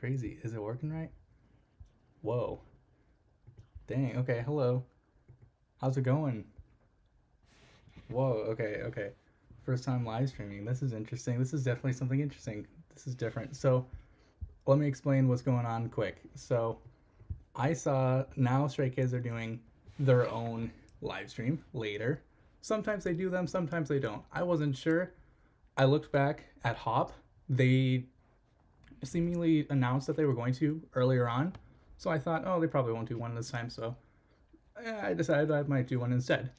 Crazy. Is it working right? Whoa. Dang. Okay. Hello. How's it going? Whoa. Okay. Okay. First time live streaming. This is interesting. This is definitely something interesting. This is different. So let me explain what's going on quick. So I saw now Stray Kids are doing their own live stream later. Sometimes they do them, sometimes they don't. I wasn't sure. I looked back at Hop. They seemingly announced that they were going to earlier on. So I thought, oh, they probably won't do one this time. So I decided I might do one instead.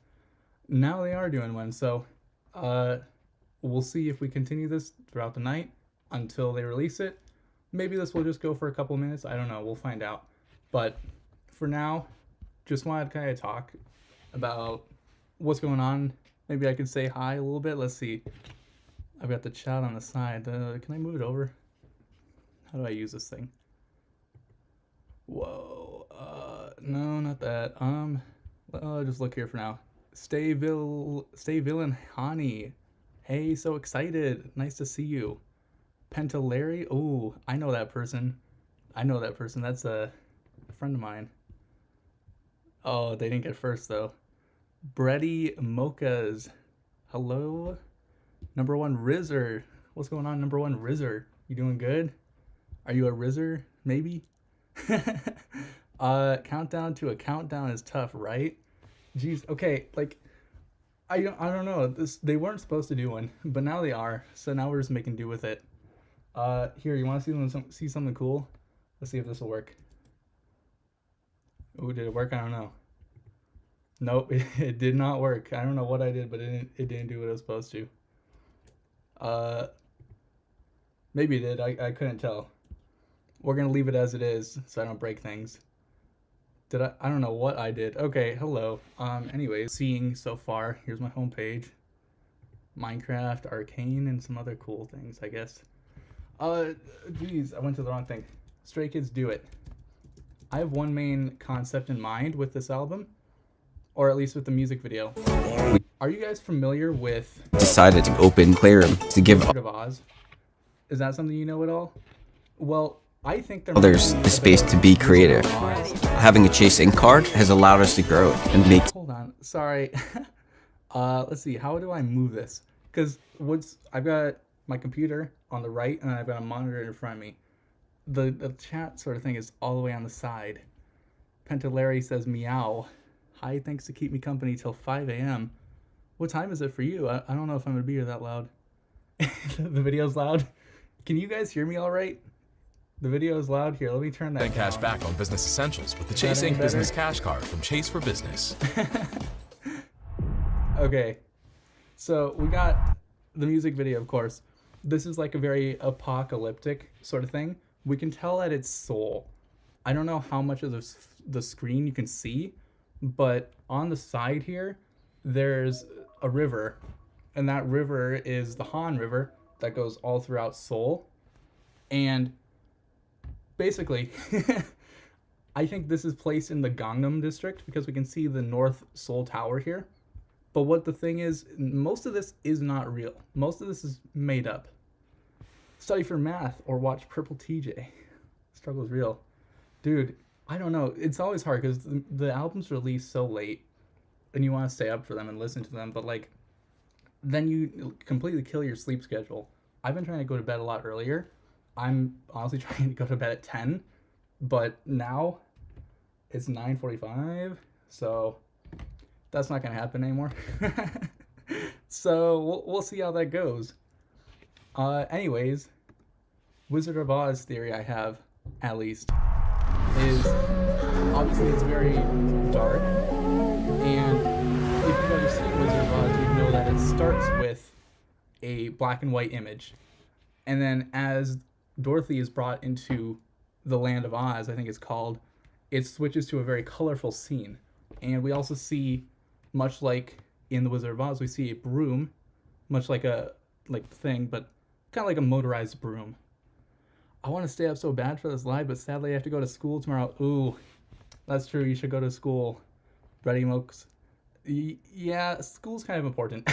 Now they are doing one. So uh, we'll see if we continue this throughout the night until they release it. Maybe this will just go for a couple minutes. I don't know. We'll find out. But for now, just wanted to kind of talk about what's going on. Maybe I can say hi a little bit. Let's see. I've got the chat on the side. Can I move it over? How do I use this thing? Whoa. No, not that. I'll just look here for now. Stay villain Hani. Hey, so excited. Nice to see you. Pentalary. Oh, I know that person. That's a friend of mine. Oh, they didn't get first though. Bready Mochas. Hello. Number one Rizzer. What's going on, number one Rizzer? You doing good? Are you a Rizzer? Maybe? Countdown to a countdown is tough, right? Jeez, okay, like I don't know. They weren't supposed to do one, but now they are. So now we're just making do with it. Here, you want to see something cool? Let's see if this will work. Oh, did it work? I don't know. Nope, it did not work. I don't know what I did, but it didn't do what it was supposed to. Uh, Maybe it did. I couldn't tell. We're gonna leave it as it is, so I don't break things. I don't know what I did. Okay, hello. Anyways, seeing so far, here's my homepage. Minecraft, Arcane, and some other cool things, I guess. Geez, I went to the wrong thing. Stray Kids Do It. I have one main concept in mind with this album, or at least with the music video. Are you guys familiar with decided to open Playroom to give Wizard of Oz? Is that something you know at all? Well, I think there others the space to be creative. Having a chasing card has allowed us to grow and make. Hold on, sorry. Let's see. How do I move this? Because I've got my computer on the right, and I've got a monitor in front of me. The chat sort of thing is all the way on the side. Pentalary says meow. Hi, thanks to keep me company till 5 a.m. What time is it for you? I don't know if I'm gonna be here that loud. The video's loud. Can you guys hear me all right? The video is loud. Here, let me turn that down. Cash back on business essentials with the Chase Inc. Business Cash Card from Chase for Business. Okay, so we got the music video, of course. This is like a very apocalyptic sort of thing. We can tell at its soul. I don't know how much of the screen you can see, but on the side here, there's a river, and that river is the Han River that goes all throughout Seoul. And basically, I think this is placed in the Gangnam district because we can see the North Seoul Tower here. But what the thing is, most of this is not real. Most of this is made up. Study for math or watch Purple TJ. Struggle is real. Dude, I don't know. It's always hard because the album's released so late and you want to stay up for them and listen to them. But like, then you completely kill your sleep schedule. I've been trying to go to bed a lot earlier. I'm honestly trying to go to bed at 10, but now it's 9:45, so that's not gonna happen anymore. So we'll see how that goes. Anyways, Wizard of Oz theory I have, at least, is obviously it's very dark, and if you've ever seen Wizard of Oz, you know that it starts with a black and white image, and then as Dorothy is brought into the land of Oz, I think it's called, it switches to a very colorful scene. And we also see, much like in the Wizard of Oz, we see a broom, much like a thing, but kind of like a motorized broom. I want to stay up so bad for this live, but sadly I have to go to school tomorrow. Ooh, that's true. You should go to school. Ready, Mokes? Yeah, school's kind of important.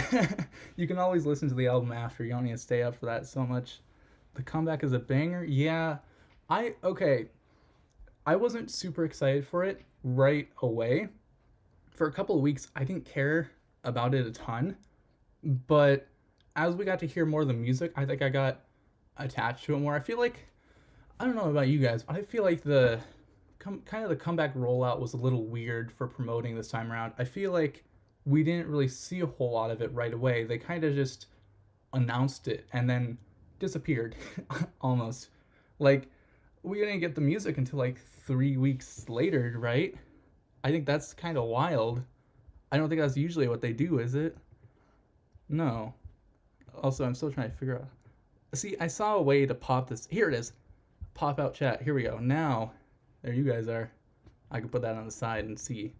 You can always listen to the album after. You don't need to stay up for that so much. The comeback is a banger. Yeah, Okay, I wasn't super excited for it right away. For a couple of weeks, I didn't care about it a ton, but as we got to hear more of the music, I think I got attached to it more. I feel like I don't know about you guys, but I feel like the kind of the comeback rollout was a little weird for promoting this time around. I feel like we didn't really see a whole lot of it right away. They kind of just announced it and then disappeared almost. Like we didn't get the music until like 3 weeks later, right? I think that's kind of wild. I don't think that's usually what they do, is it? No. Also, I'm still trying to figure out. See, I saw a way to pop this. Here it is. Pop out chat. Here we go. Now, there you guys are. I can put that on the side and see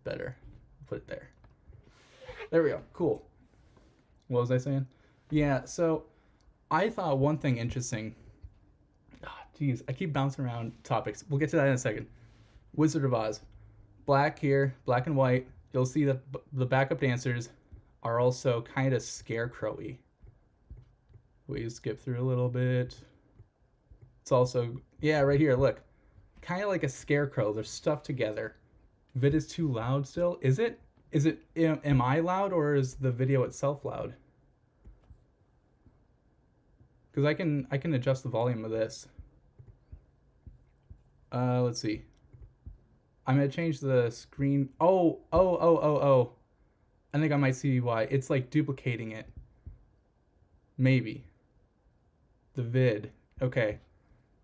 better. Put it there. There we go. Cool. What was I saying? Yeah, so I thought one thing interesting. Jeez, I keep bouncing around topics. We'll get to that in a second. Wizard of Oz. Black here, black and white. You'll see that the backup dancers are also kind of scarecrowy. We skip through a little bit. It's also, yeah, right here, look. Kind of like a scarecrow. They're stuffed together. Vid is too loud still. Is it? Am I loud or is the video itself loud? Because I can adjust the volume of this. Let's see. I'm gonna change the screen. Oh. I think I might see why. It's like duplicating it. Maybe. The vid. Okay.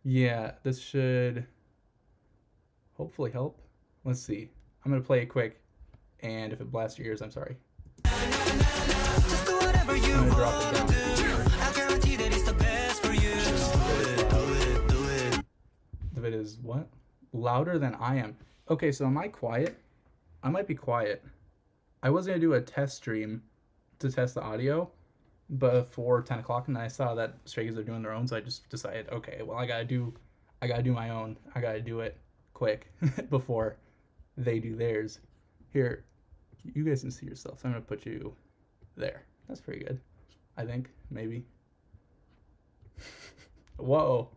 Yeah, this should hopefully help. Let's see. I'm gonna play it quick, and if it blasts your ears, I'm sorry. Just do whatever you I'm gonna drop it down. I guarantee that it's the best for you. Do it. The vid is what? Louder than I am. Okay, so am I quiet? I might be quiet. I was gonna do a test stream to test the audio before 10 o'clock, and then I saw that Stray Kids are doing their own, so I just decided, okay, well, I gotta do my own. I gotta do it quick before they do theirs. Here, you guys can see yourself. So I'm gonna put you there. That's pretty good, I think. Maybe. Whoa.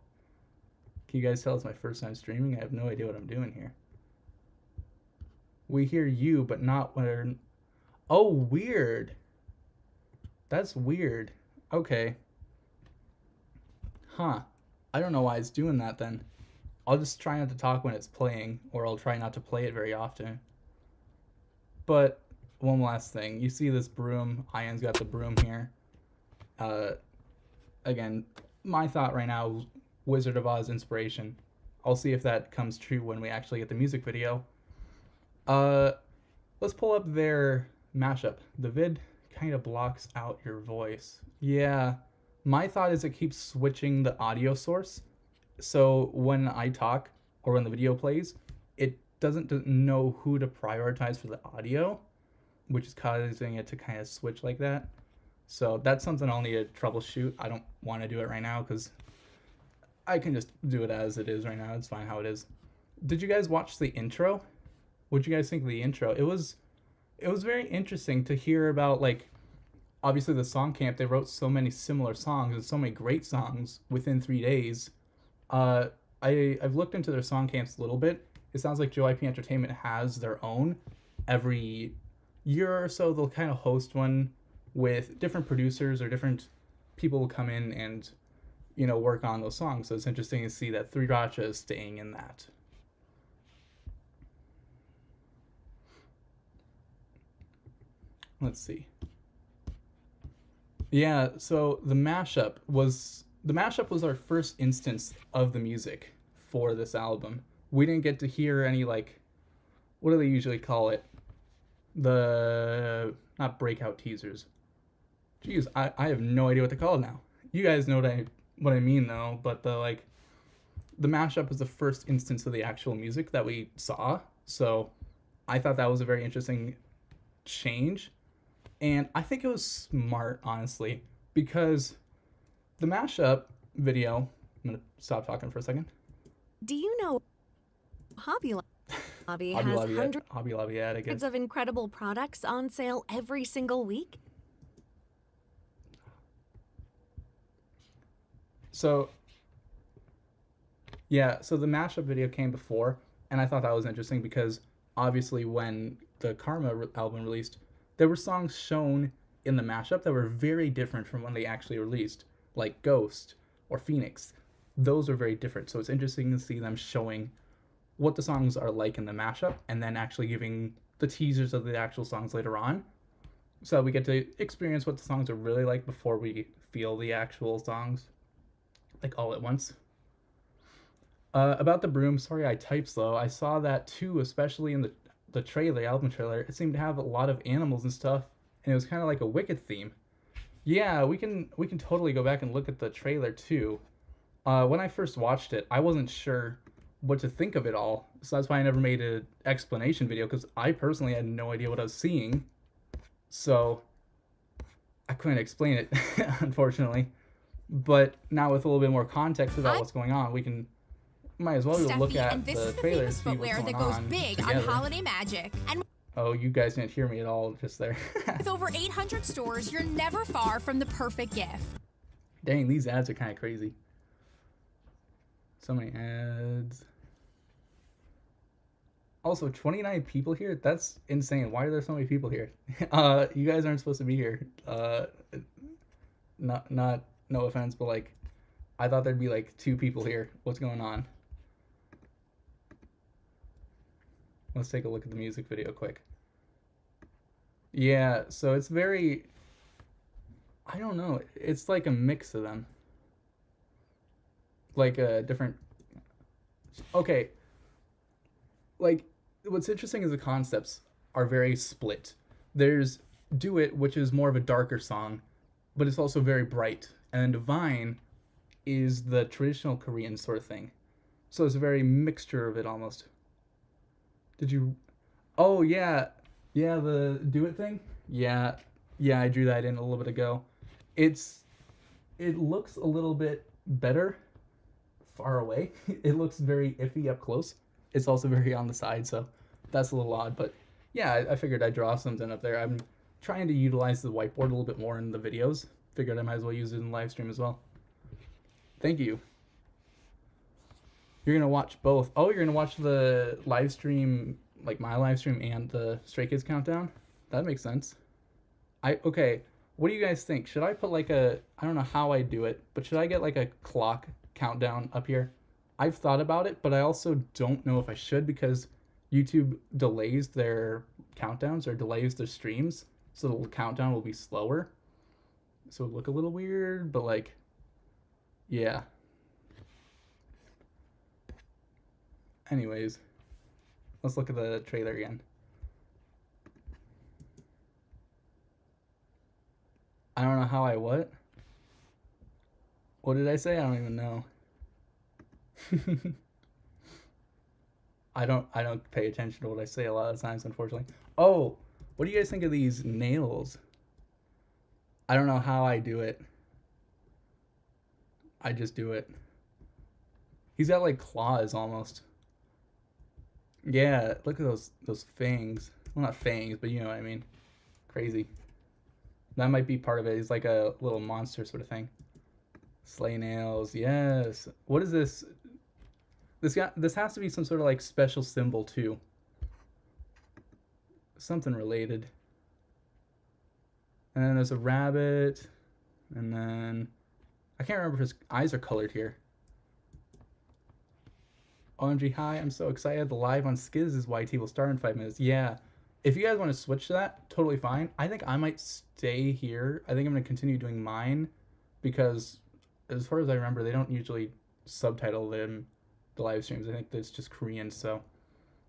Can you guys tell it's my first time streaming? I have no idea what I'm doing here. We hear you, but not when... Oh, weird. That's weird. Okay. Huh. I don't know why it's doing that then. I'll just try not to talk when it's playing, or I'll try not to play it very often. But one last thing. You see this broom. Ian's got the broom here. Again, my thought right now, Wizard of Oz inspiration. I'll see if that comes true when we actually get the music video. Let's pull up their mashup. The vid kind of blocks out your voice. Yeah, my thought is it keeps switching the audio source. So when I talk or when the video plays, it doesn't know who to prioritize for the audio, which is causing it to kind of switch like that. So that's something I'll need to troubleshoot. I don't want to do it right now because I can just do it as it is right now. It's fine how it is. Did you guys watch the intro? What'd you guys think of the intro? It was very interesting to hear about, like, obviously the song camp. They wrote so many similar songs and so many great songs within 3 days. I've looked into their song camps a little bit. It sounds like JYP Entertainment has their own. Every year or so, they'll kind of host one with different producers or different people will come in and, you know, work on those songs. So it's interesting to see that 3RACHA is staying in that. Let's see. Yeah, so the mashup was our first instance of the music for this album. We didn't get to hear any, like, what do they usually call it? Not breakout teasers. Jeez, I have no idea what to call it now. You guys know what I mean though, but the mashup was the first instance of the actual music that we saw. So I thought that was a very interesting change. And I think it was smart, honestly, because the mashup video, I'm going to stop talking for a second. Do you know Hobby Lobby has Hobby Lobby ad, I guess. of incredible products on sale every single week? So Yeah, so the mashup video came before, and I thought that was interesting because obviously when the Karma album released, there were songs shown in the mashup that were very different from when they actually released, like Ghost or Phoenix. Those were very different. So it's interesting to see them showing what the songs are like in the mashup and then actually giving the teasers of the actual songs later on. So we get to experience what the songs are really like before we feel the actual songs, like all at once. About the broom, sorry I typed slow. I saw that too, especially in the trailer, album trailer. It seemed to have a lot of animals and stuff, and it was kind of like a Wicked theme. Yeah, we can totally go back and look at the trailer too. When I first watched it, I wasn't sure what to think of it all, so that's why I never made an explanation video because I personally had no idea what I was seeing. So I couldn't explain it, unfortunately. But now with a little bit more context about what's going on, we can might as well look at and this the is the trailer and famous see what's footwear going that goes on big together. on holiday magic. And Oh, you guys didn't hear me at all just there. with over 800 stores, you're never far from the perfect gift. Dang, these ads are kind of crazy. So many ads. Also, 29 people here? That's insane. Why are there so many people here? You guys aren't supposed to be here. Not no offense, but like I thought there'd be like 2 people here. What's going on? Let's take a look at the music video quick. Yeah, so it's very, I don't know, it's like a mix of them. Like a different, okay, like what's interesting is the concepts are very split. There's Do It, which is more of a darker song, but it's also very bright. And then Divine is the traditional Korean sort of thing. So it's a very mixture of it almost. Did you, oh yeah, the Do It thing? Yeah, I drew that in a little bit ago. It looks a little bit better far away. It looks very iffy up close. It's also very on the side, so that's a little odd. But yeah, I figured I'd draw something up there. I'm trying to utilize the whiteboard a little bit more in the videos. Figured I might as well use it in the live stream as well. Thank you. You're gonna watch both. Oh, you're gonna watch the live stream, like my live stream and the Stray Kids countdown? That makes sense. Okay, what do you guys think? Should I put like I don't know how I do it, but should I get like a clock countdown up here? I've thought about it, but I also don't know if I should because YouTube delays their countdowns or delays their streams, so the countdown will be slower. So it'll look a little weird, but like, yeah. Anyways, let's look at the trailer again. I don't know how I what? What did I say? I don't even know. I don't pay attention to what I say a lot of times, unfortunately. Oh, what do you guys think of these nails? I don't know how I do it. I just do it. He's got like claws almost. Yeah, look at those fangs. Well, not fangs, but you know what I mean. Crazy. That might be part of it. He's like a little monster sort of thing. Slay nails, yes. What is this? This has to be some sort of like special symbol too. Something related. And then there's a rabbit. And then I can't remember if his eyes are colored here. OMG, hi, I'm so excited. The live on Skiz is YT will start in 5 minutes. Yeah. If you guys want to switch to that, totally fine. I think I might stay here. I think I'm going to continue doing mine because as far as I remember, they don't usually subtitle them, the live streams. I think it's just Korean. So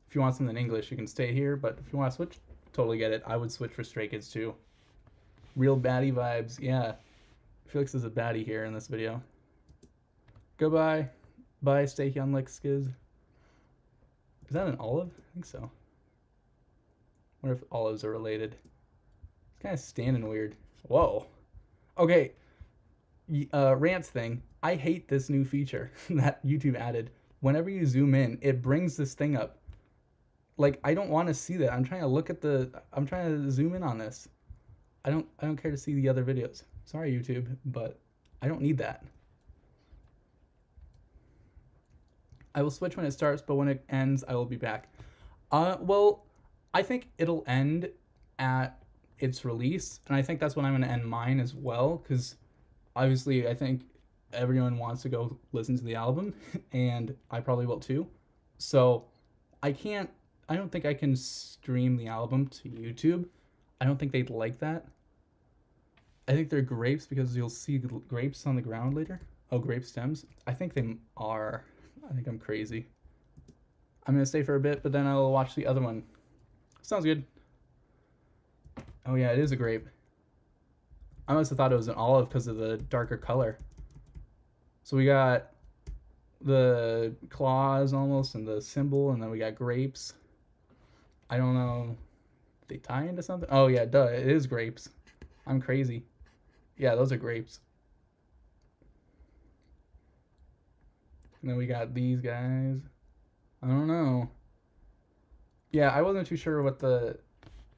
if you want something in English, you can stay here. But if you want to switch, totally get it. I would switch for Stray Kids too. Real baddie vibes. Yeah. Felix is a baddie here in this video. Goodbye. Bye, stay young like Skiz. Is that an olive? I think so. Wonder if olives are related. It's kind of standing weird. Whoa. Okay. Rants thing. I hate this new feature that YouTube added. Whenever you zoom in, it brings this thing up. Like, I don't want to see that. I'm trying to look at I'm trying to zoom in on this. I don't care to see the other videos. Sorry, YouTube, but I don't need that. I will switch when it starts, but when it ends, I will be back. Well, I think it'll end at its release, and I think that's when I'm going to end mine as well, because obviously I think everyone wants to go listen to the album, and I probably will too. So I don't think I can stream the album to YouTube. I don't think they'd like that. I think they're grapes because you'll see grapes on the ground later. Oh, grape stems. I think they are. I think I'm crazy. I'm going to stay for a bit, but then I'll watch the other one. Sounds good. Oh yeah, it is a grape. I must have thought it was an olive because of the darker color. So we got the claws almost and the symbol, and then we got grapes. I don't know. They tie into something? Oh yeah, duh, it is grapes. I'm crazy. Yeah, those are grapes. And then we got these guys. I don't know. Yeah, I wasn't too sure what the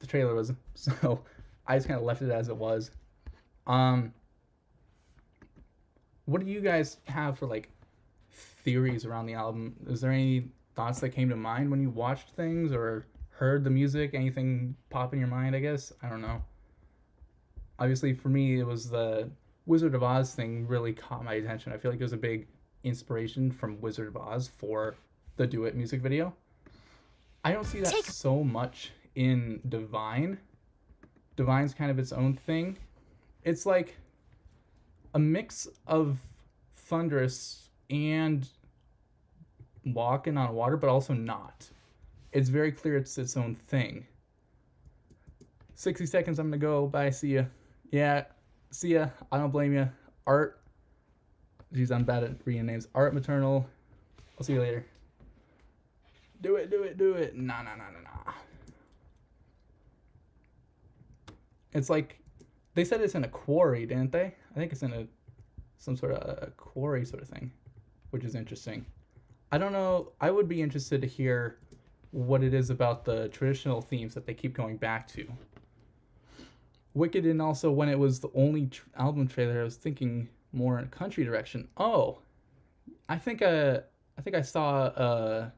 trailer was, so I just kind of left it as it was. What do you guys have for like theories around the album? Is there any thoughts that came to mind when you watched things or heard the music? Anything pop in your mind, I guess? I don't know. Obviously, for me, it was the Wizard of Oz thing really caught my attention. I feel like it was a big inspiration from Wizard of Oz for the Do It music video. I don't see that so much in Divine. Divine's kind of its own thing. It's like a mix of Thunderous and Walking on Water, but also not. It's very clear it's its own thing. 60 seconds, I'm gonna go. Bye, see ya. Yeah, see ya. I don't blame you. Art. Geez, I'm bad at reading names. Art Maternal. I'll see you later. Do it, do it, do it. Nah. It's like, they said it's in a quarry, didn't they? I think it's in some sort of a quarry sort of thing, which is interesting. I don't know. I would be interested to hear what it is about the traditional themes that they keep going back to. Wicked, and also when it was the only album trailer, I was thinking more in a country direction. Oh, I think I saw a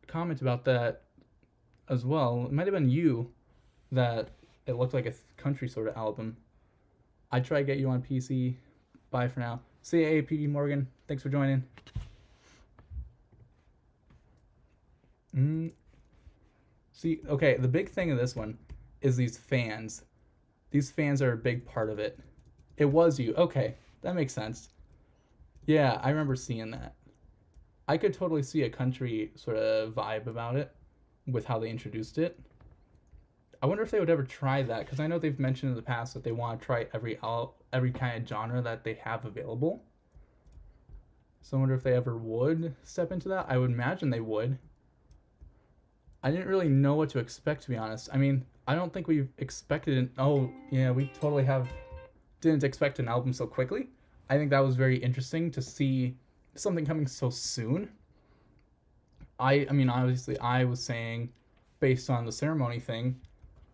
comment about that as well. It might have been you that it looked like a country sort of album. I try to get you on PC. Bye for now. See ya, AP Morgan. Thanks for joining. See, okay, the big thing of this one is these fans. These fans are a big part of it. It was you. Okay, that makes sense. Yeah, I remember seeing that. I could totally see a country sort of vibe about it with how they introduced it. I wonder if they would ever try that, because I know they've mentioned in the past that they want to try every kind of genre that they have available. So I wonder if they ever would step into that. I would imagine they would. I didn't really know what to expect, to be honest. I mean, I don't think we've expected oh, yeah, we totally didn't expect an album so quickly. I think that was very interesting to see something coming so soon. I mean, obviously, I was saying, based on the ceremony thing,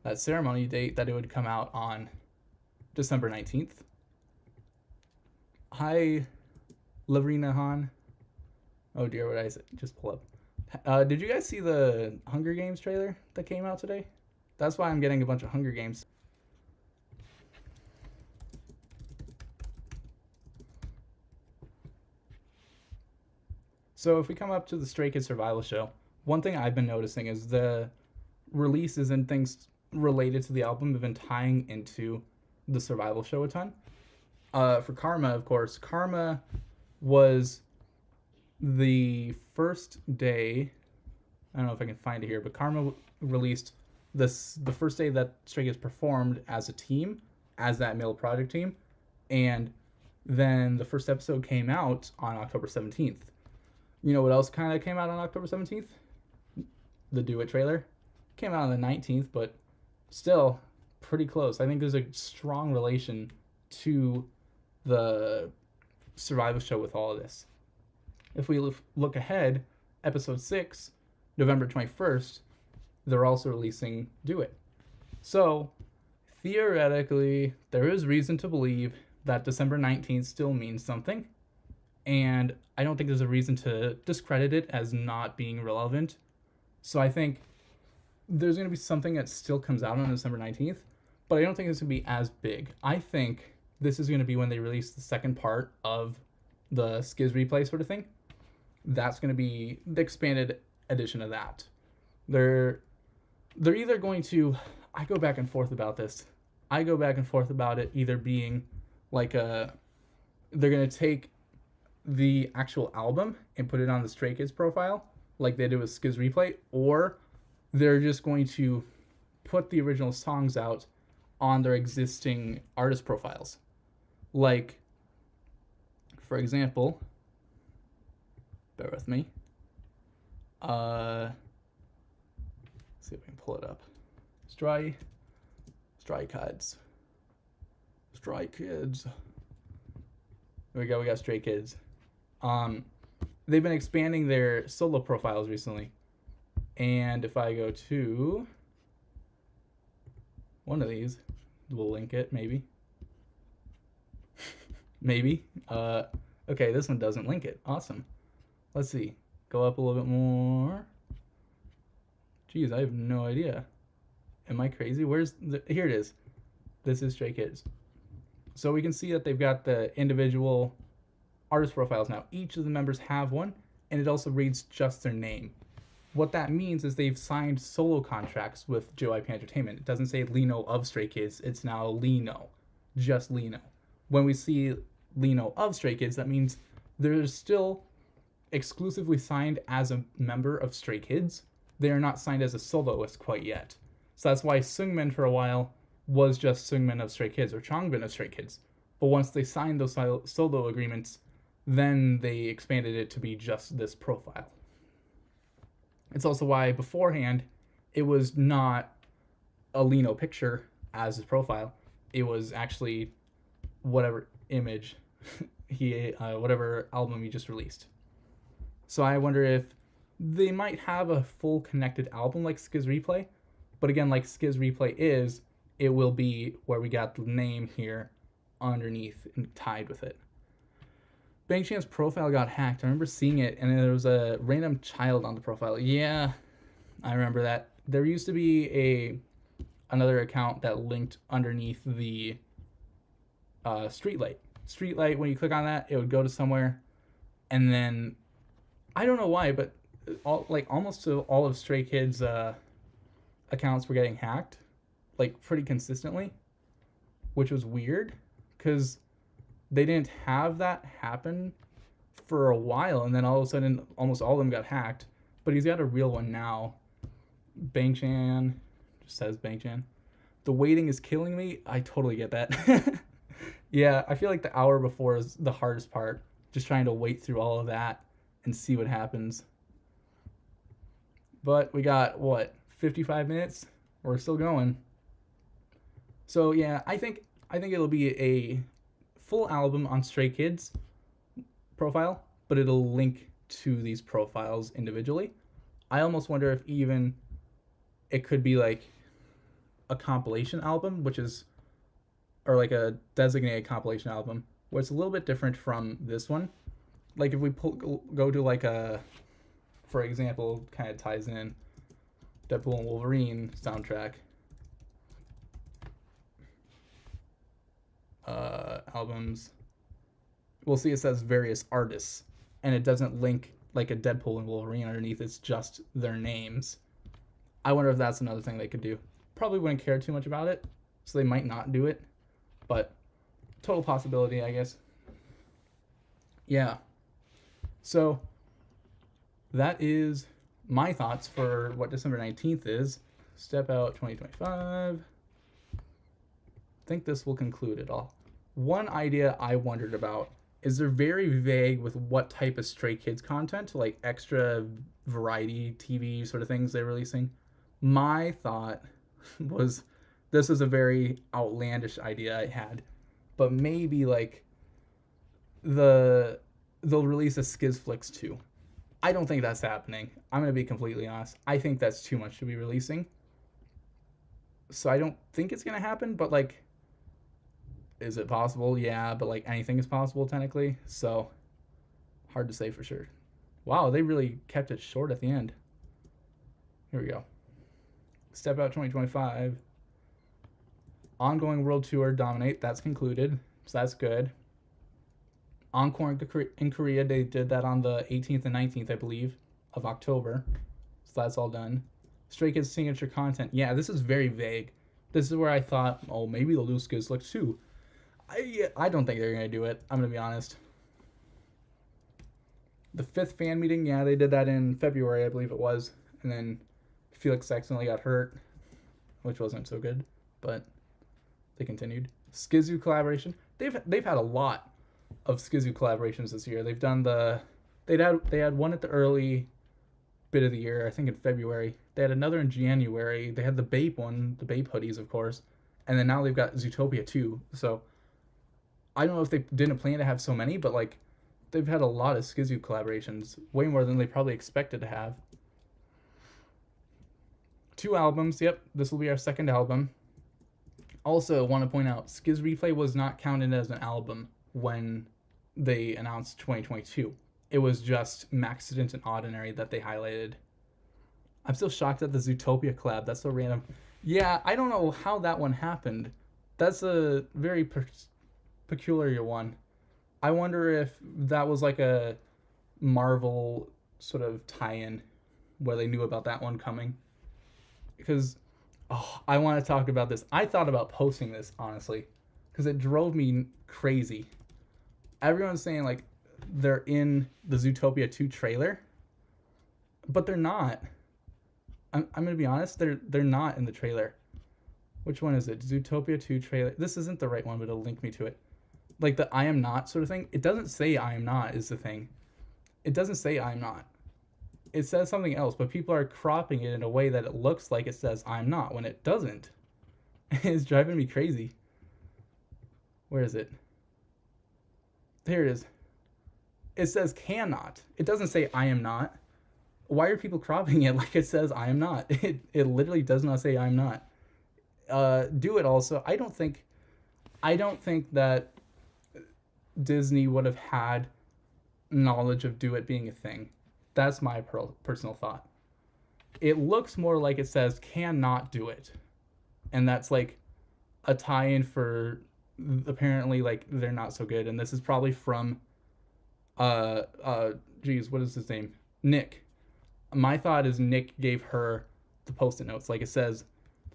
that ceremony date, that it would come out on December 19th. Hi, Lavrina Han. Oh dear, what did I say? Just pull up. Did you guys see the Hunger Games trailer that came out today? That's why I'm getting a bunch of Hunger Games. So if we come up to the Stray Kids Survival Show, one thing I've been noticing is the releases and things related to the album have been tying into the Survival Show a ton. For Karma, of course, Karma was the first day, I don't know if I can find it here, but Karma released the first day that Stray Kids performed as a team, as that male project team, and then the first episode came out on October 17th. You know what else kind of came out on October 17th? The Do It trailer. Came out on the 19th, but still pretty close. I think there's a strong relation to the Survival Show with all of this. If we look ahead, episode 6, November 21st, they're also releasing Do It. So, theoretically, there is reason to believe that December 19th still means something. and I don't think there's a reason to discredit it as not being relevant. So I think there's going to be something that still comes out on December 19th, but I don't think it's going to be as big. I think this is going to be when they release the second part of the Skiz replay sort of thing. That's going to be the expanded edition of that. They're either going to, I go back and forth about this. I go back and forth about it either being like they're going to take the actual album and put it on the Stray Kids profile like they did with Skiz replay, or they're just going to put the original songs out on their existing artist profiles. Like, for example, bear with me. See if I can pull it up. Stray Kids. Stray Kids. There we go, we got Stray Kids. They've been expanding their solo profiles recently. And if I go to one of these, we'll link it, maybe. Maybe. Okay, this one doesn't link it. Awesome. Let's see. Go up a little bit more. Jeez, I have no idea. Am I crazy? Here it is. This is Stray Kids. So we can see that they've got the individual artist profiles now. Each of the members have one, and it also reads just their name. What that means is they've signed solo contracts with JYP Entertainment. It doesn't say Lino of Stray Kids. It's now Lino. Just Lino. When we see Lino of Stray Kids, that means they're still exclusively signed as a member of Stray Kids. They are not signed as a soloist quite yet. So that's why Seungmin for a while was just Seungmin of Stray Kids or Changbin of Stray Kids. But once they signed those solo agreements, then they expanded it to be just this profile. It's also why beforehand it was not a Lino picture as his profile. It was actually whatever image whatever album he just released. So I wonder if they might have a full connected album like Skiz Replay, but again, like Skiz Replay is, it will be where we got the name here underneath and tied with it. Bang Chan's profile got hacked. I remember seeing it, and there was a random child on the profile. Yeah, I remember that. There used to be another account that linked underneath the Streetlight. Streetlight, when you click on that, it would go to somewhere, and then I don't know why, but almost all of Stray Kids accounts were getting hacked, like pretty consistently, which was weird because they didn't have that happen for a while, and then all of a sudden almost all of them got hacked. But he's got a real one now. Bang Chan, just says Bang Chan. The waiting is killing me. I totally get that. Yeah, I feel like the hour before is the hardest part. Just trying to wait through all of that and see what happens. But we got, 55 minutes? We're still going. So yeah, I think it'll be a full album on Stray Kids profile, but it'll link to these profiles individually. I almost wonder if even it could be like a compilation album, or like a designated compilation album, where it's a little bit different from this one. Like if we go to like for example, kind of ties in Deadpool and Wolverine soundtrack. Albums. We'll see it says various artists, and it doesn't link like a Deadpool and Wolverine underneath. It's just their names. I wonder if that's another thing they could do. Probably wouldn't care too much about it, so they might not do it, but total possibility, I guess. Yeah. So that is my thoughts for what December 19th is. Step Out 2025. I think this will conclude it all. One idea I wondered about is they're very vague with what type of Stray Kids content, like extra variety TV sort of things they're releasing. My thought was this is a very outlandish idea I had, but maybe like they'll release a Skizflix 2. I don't think that's happening. I'm going to be completely honest. I think that's too much to be releasing. So I don't think it's going to happen, but like, is it possible? Yeah, but like anything is possible technically. So Hard to say for sure. Wow, they really kept it short at the end. Here we go. Step Out 2025. Ongoing world tour Dominate. That's concluded, so that's good. Encore in Korea, they did that on the 18th and 19th, I believe, of October. So that's all done. Stray Kids signature content. Yeah, this is very vague. This is where I thought, oh, maybe they'll do Skiz Look 2. I don't think they're going to do it. I'm going to be honest. The 5th fan meeting, yeah, they did that in February, I believe it was. And then Felix accidentally got hurt, which wasn't so good. But they continued. Skizu collaboration. They've had a lot of Skizu collaborations this year. They've done they had one at the early bit of the year, I think in February. They had another in January. They had the Bape one, the Bape hoodies, of course. And then now they've got Zootopia 2. So I don't know if they didn't plan to have so many, but like they've had a lot of Skizu collaborations, way more than they probably expected to have. 2 albums. Yep, this will be our 2nd album. Also, want to point out, Skiz Replay was not counted as an album when they announced 2022. It was just Maxident and Ordinary that they highlighted. I'm still shocked at the Zootopia collab. That's so random. Yeah, I don't know how that one happened. That's a very peculiar one. I wonder if that was like a Marvel sort of tie-in where they knew about that one coming. Because, I want to talk about this. I thought about posting this, honestly, because it drove me crazy. Everyone's saying, like, they're in the Zootopia 2 trailer, but they're not. I'm going to be honest, they're not in the trailer. Which one is it? Zootopia 2 trailer. This isn't the right one, but it'll link me to it. Like the I am not sort of thing. It doesn't say I am not is the thing. It doesn't say I am not. It says something else, but people are cropping it in a way that it looks like it says I'm not when it doesn't. It's driving me crazy. Where is it? There it is. It says cannot. It doesn't say I am not. Why are people cropping it like it says I am not? It literally does not say I'm not. Do it also. I don't think that Disney would have had knowledge of Do It being a thing. That's my personal thought. It looks more like it says cannot do it. And that's like a tie-in for apparently like they're not so good. And this is probably from geez, what is his name? Nick. My thought is Nick gave her the post-it notes. Like it says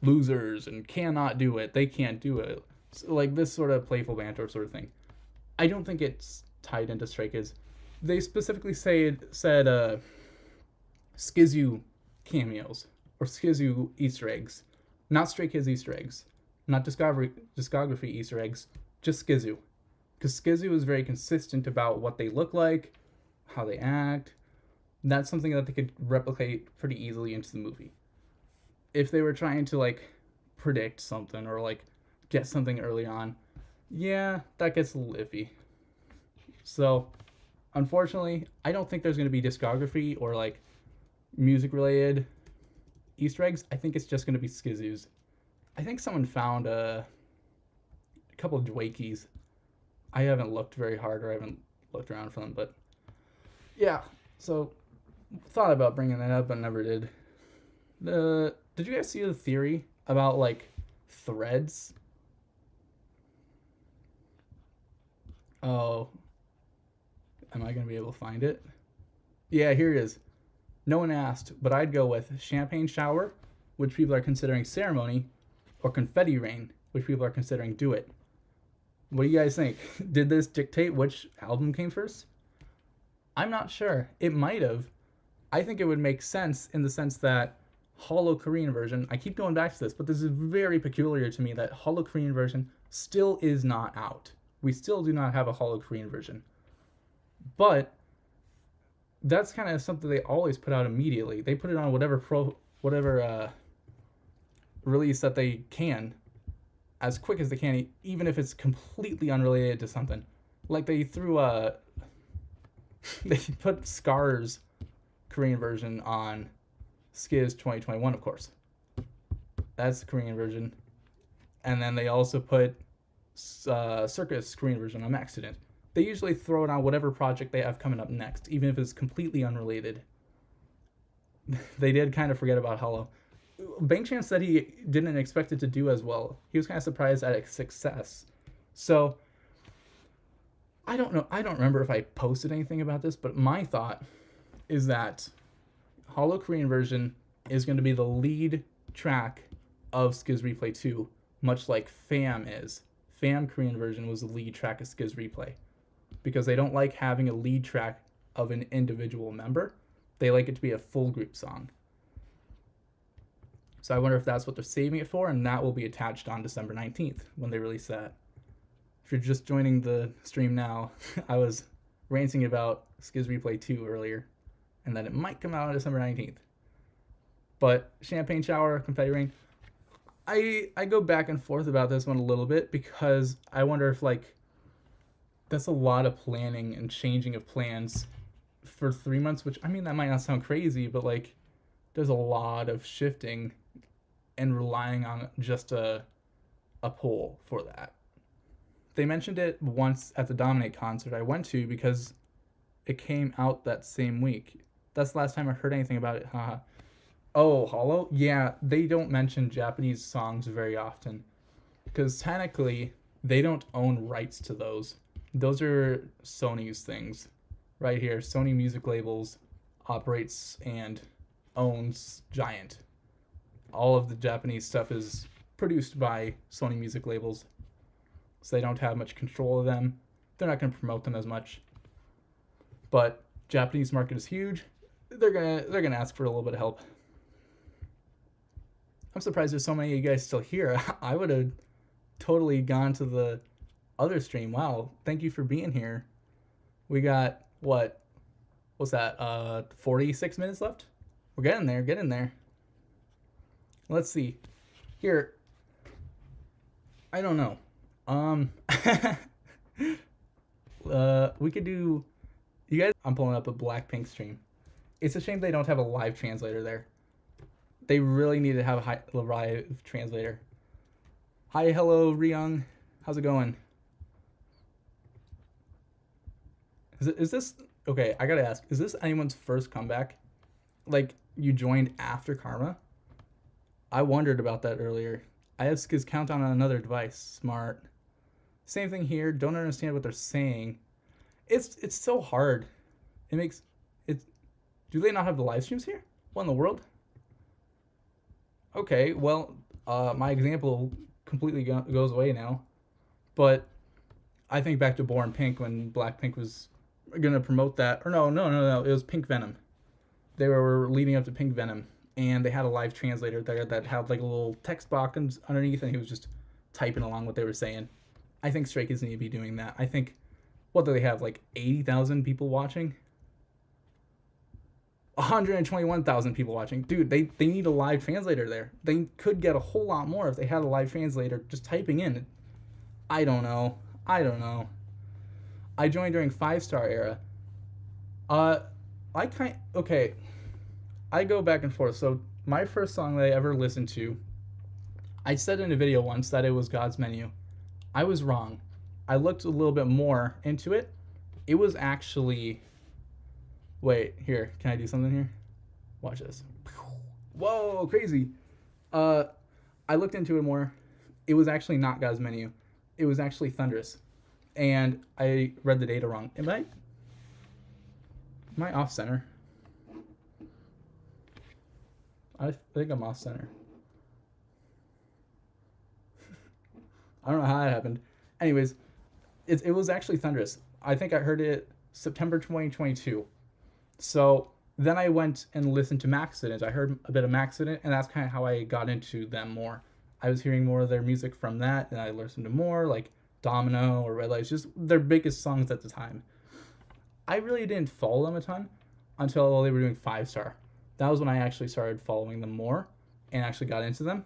losers and cannot do it. They can't do it. So like this sort of playful banter sort of thing. I don't think it's tied into Stray Kids. They specifically said Skizu cameos or Skizu Easter eggs. Not Stray Kids Easter eggs. Not discography Easter eggs. Just Skizu. Because Skizu is very consistent about what they look like, how they act. That's something that they could replicate pretty easily into the movie. If they were trying to like predict something or like get something early on, yeah, that gets a little iffy. So, unfortunately, I don't think there's going to be discography or like music related Easter eggs. I think it's just going to be Skizus. I think someone found a couple of Dwakey's. I haven't looked very hard or I haven't looked around for them, but yeah. So, thought about bringing that up, but never did. Did you guys see the theory about like threads? Oh, am I going to be able to find it? Yeah, here it is. No one asked, but I'd go with champagne shower, which people are considering ceremony, or confetti rain, which people are considering do it. What do you guys think? Did this dictate which album came first? I'm not sure. It might have. I think it would make sense in the sense that Holo Korean version, I keep going back to this, but this is very peculiar to me that Holo Korean version still is not out. We still do not have a Holo Korean version. But that's kind of something they always put out immediately. They put it on whatever release that they can as quick as they can, even if it's completely unrelated to something. Like they threw they put Scar's Korean version on Skiz 2021, of course. That's the Korean version. And then they also put Circus Korean version on Accident. they usually throw it on whatever project they have coming up next, even if it's completely unrelated. They did kind of forget about Hollow. Bangchan said he didn't expect it to do as well. He was kind of surprised at its success. So, I don't know. I don't remember if I posted anything about this, but my thought is that Hollow Korean version is going to be the lead track of Skiz Replay 2, much like Fam is. Fam Korean version was the lead track of Skiz Replay, because they don't like having a lead track of an individual member. They like it to be a full group song. So I wonder if that's what they're saving it for, and that will be attached on December 19th when they release that. If you're just joining the stream now, I was ranting about Skiz Replay 2 earlier, and that it might come out on December 19th. But Champagne Shower, Confetti Rain, I go back and forth about this one a little bit, because I wonder if, like, that's a lot of planning and changing of plans for 3 months, which, I mean, that might not sound crazy, but, like, there's a lot of shifting and relying on just a poll for that. They mentioned it once at the Dominate concert I went to, because it came out that same week. That's the last time I heard anything about it. Haha. Oh, Hollow? Yeah, they don't mention Japanese songs very often, because technically they don't own rights to those. Those are Sony's things. Right here, Sony Music Labels operates and owns Giant. All of the Japanese stuff is produced by Sony Music Labels, so they don't have much control of them. They're not going to promote them as much. But Japanese market is huge. They're gonna ask for a little bit of help. I'm surprised there's so many of you guys still here. I would have totally gone to the other stream. Wow, thank you for being here. We got, what's that, 46 minutes left? We're getting there. Let's see. Here, I don't know. We could do, you guys, I'm pulling up a Blackpink stream. It's a shame they don't have a live translator there. They really need to have a live translator. Hi, hello, Ryung. How's it going? Is this, okay, I gotta ask, is this anyone's first comeback? Like, you joined after Karma? I wondered about that earlier. I have Skiz Countdown on another device. Smart. Same thing here. Don't understand what they're saying. It's so hard. It makes it. Do they not have the live streams here? What in the world? Okay, well, my example completely goes away now. But I think back to Born Pink when Blackpink was gonna promote that. Or no. It was Pink Venom. They were leading up to Pink Venom, and they had a live translator there that had like a little text box underneath, and he was just typing along what they were saying. I think Stray Kids need to be doing that. I think, what do they have, like 80,000 people watching? 121,000 people watching. Dude, they need a live translator there. They could get a whole lot more if they had a live translator just typing in. I don't know. I joined during 5-star era. Okay. I go back and forth. So my first song that I ever listened to, I said in a video once that it was God's Menu. I was wrong. I looked a little bit more into it. It was actually, wait, here, can I do something here? Watch this. Whoa, crazy. I looked into it more. It was actually not God's Menu. It was actually Thunderous. And I read the data wrong. Am I off center? I think I'm off center. I don't know how that happened. Anyways, it was actually Thunderous. I think I heard it September 2022. So then I went and listened to Maxident. I heard a bit of Maxident, and that's kind of how I got into them more. I was hearing more of their music from that, and I listened to more, like Domino or Red Lights, just their biggest songs at the time. I really didn't follow them a ton until they were doing 5-star. That was when I actually started following them more and actually got into them.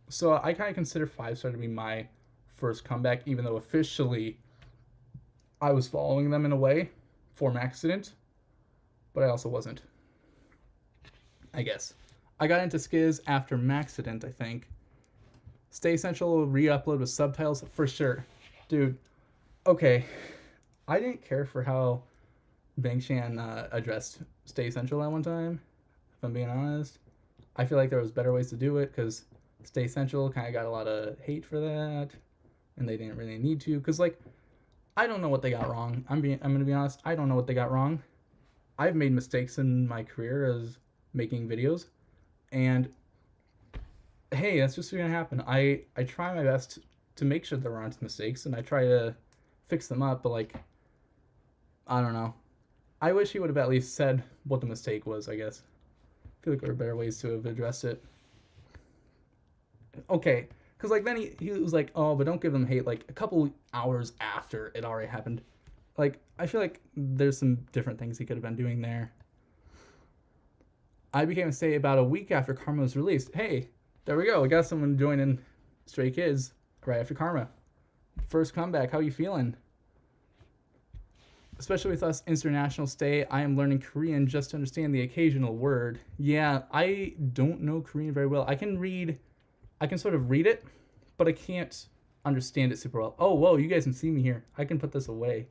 So I kind of consider 5-star to be my first comeback, even though officially I was following them in a way for Maxident, but I also wasn't, I guess. I got into Skiz after Maxident, I think. Stay Essential re-upload with subtitles for sure. Dude, okay. I didn't care for how Bangshan addressed Stay Central at one time, if I'm being honest. I feel like there was better ways to do it, because Stay Central kind of got a lot of hate for that, and they didn't really need to, because, like, I don't know what they got wrong. I'm gonna be honest, I don't know what they got wrong. I've made mistakes in my career as making videos, and hey, that's just gonna happen. I try my best to make sure there aren't mistakes, and I try to fix them up, but, like, I don't know. I wish he would have at least said what the mistake was, I guess. I feel like there are better ways to have addressed it. Okay, because, like, then he was like, oh, but don't give them hate, like, a couple hours after it already happened. Like, I feel like there's some different things he could have been doing there. I became a Stay about a week after Karma was released. Hey, there we go. We got someone joining Stray Kids right after Karma. First comeback, how you feeling? Especially with us international Stay, I am learning Korean just to understand the occasional word. Yeah, I don't know Korean very well. I can sort of read it, but I can't understand it super well. Oh, whoa, you guys can see me here. I can put this away.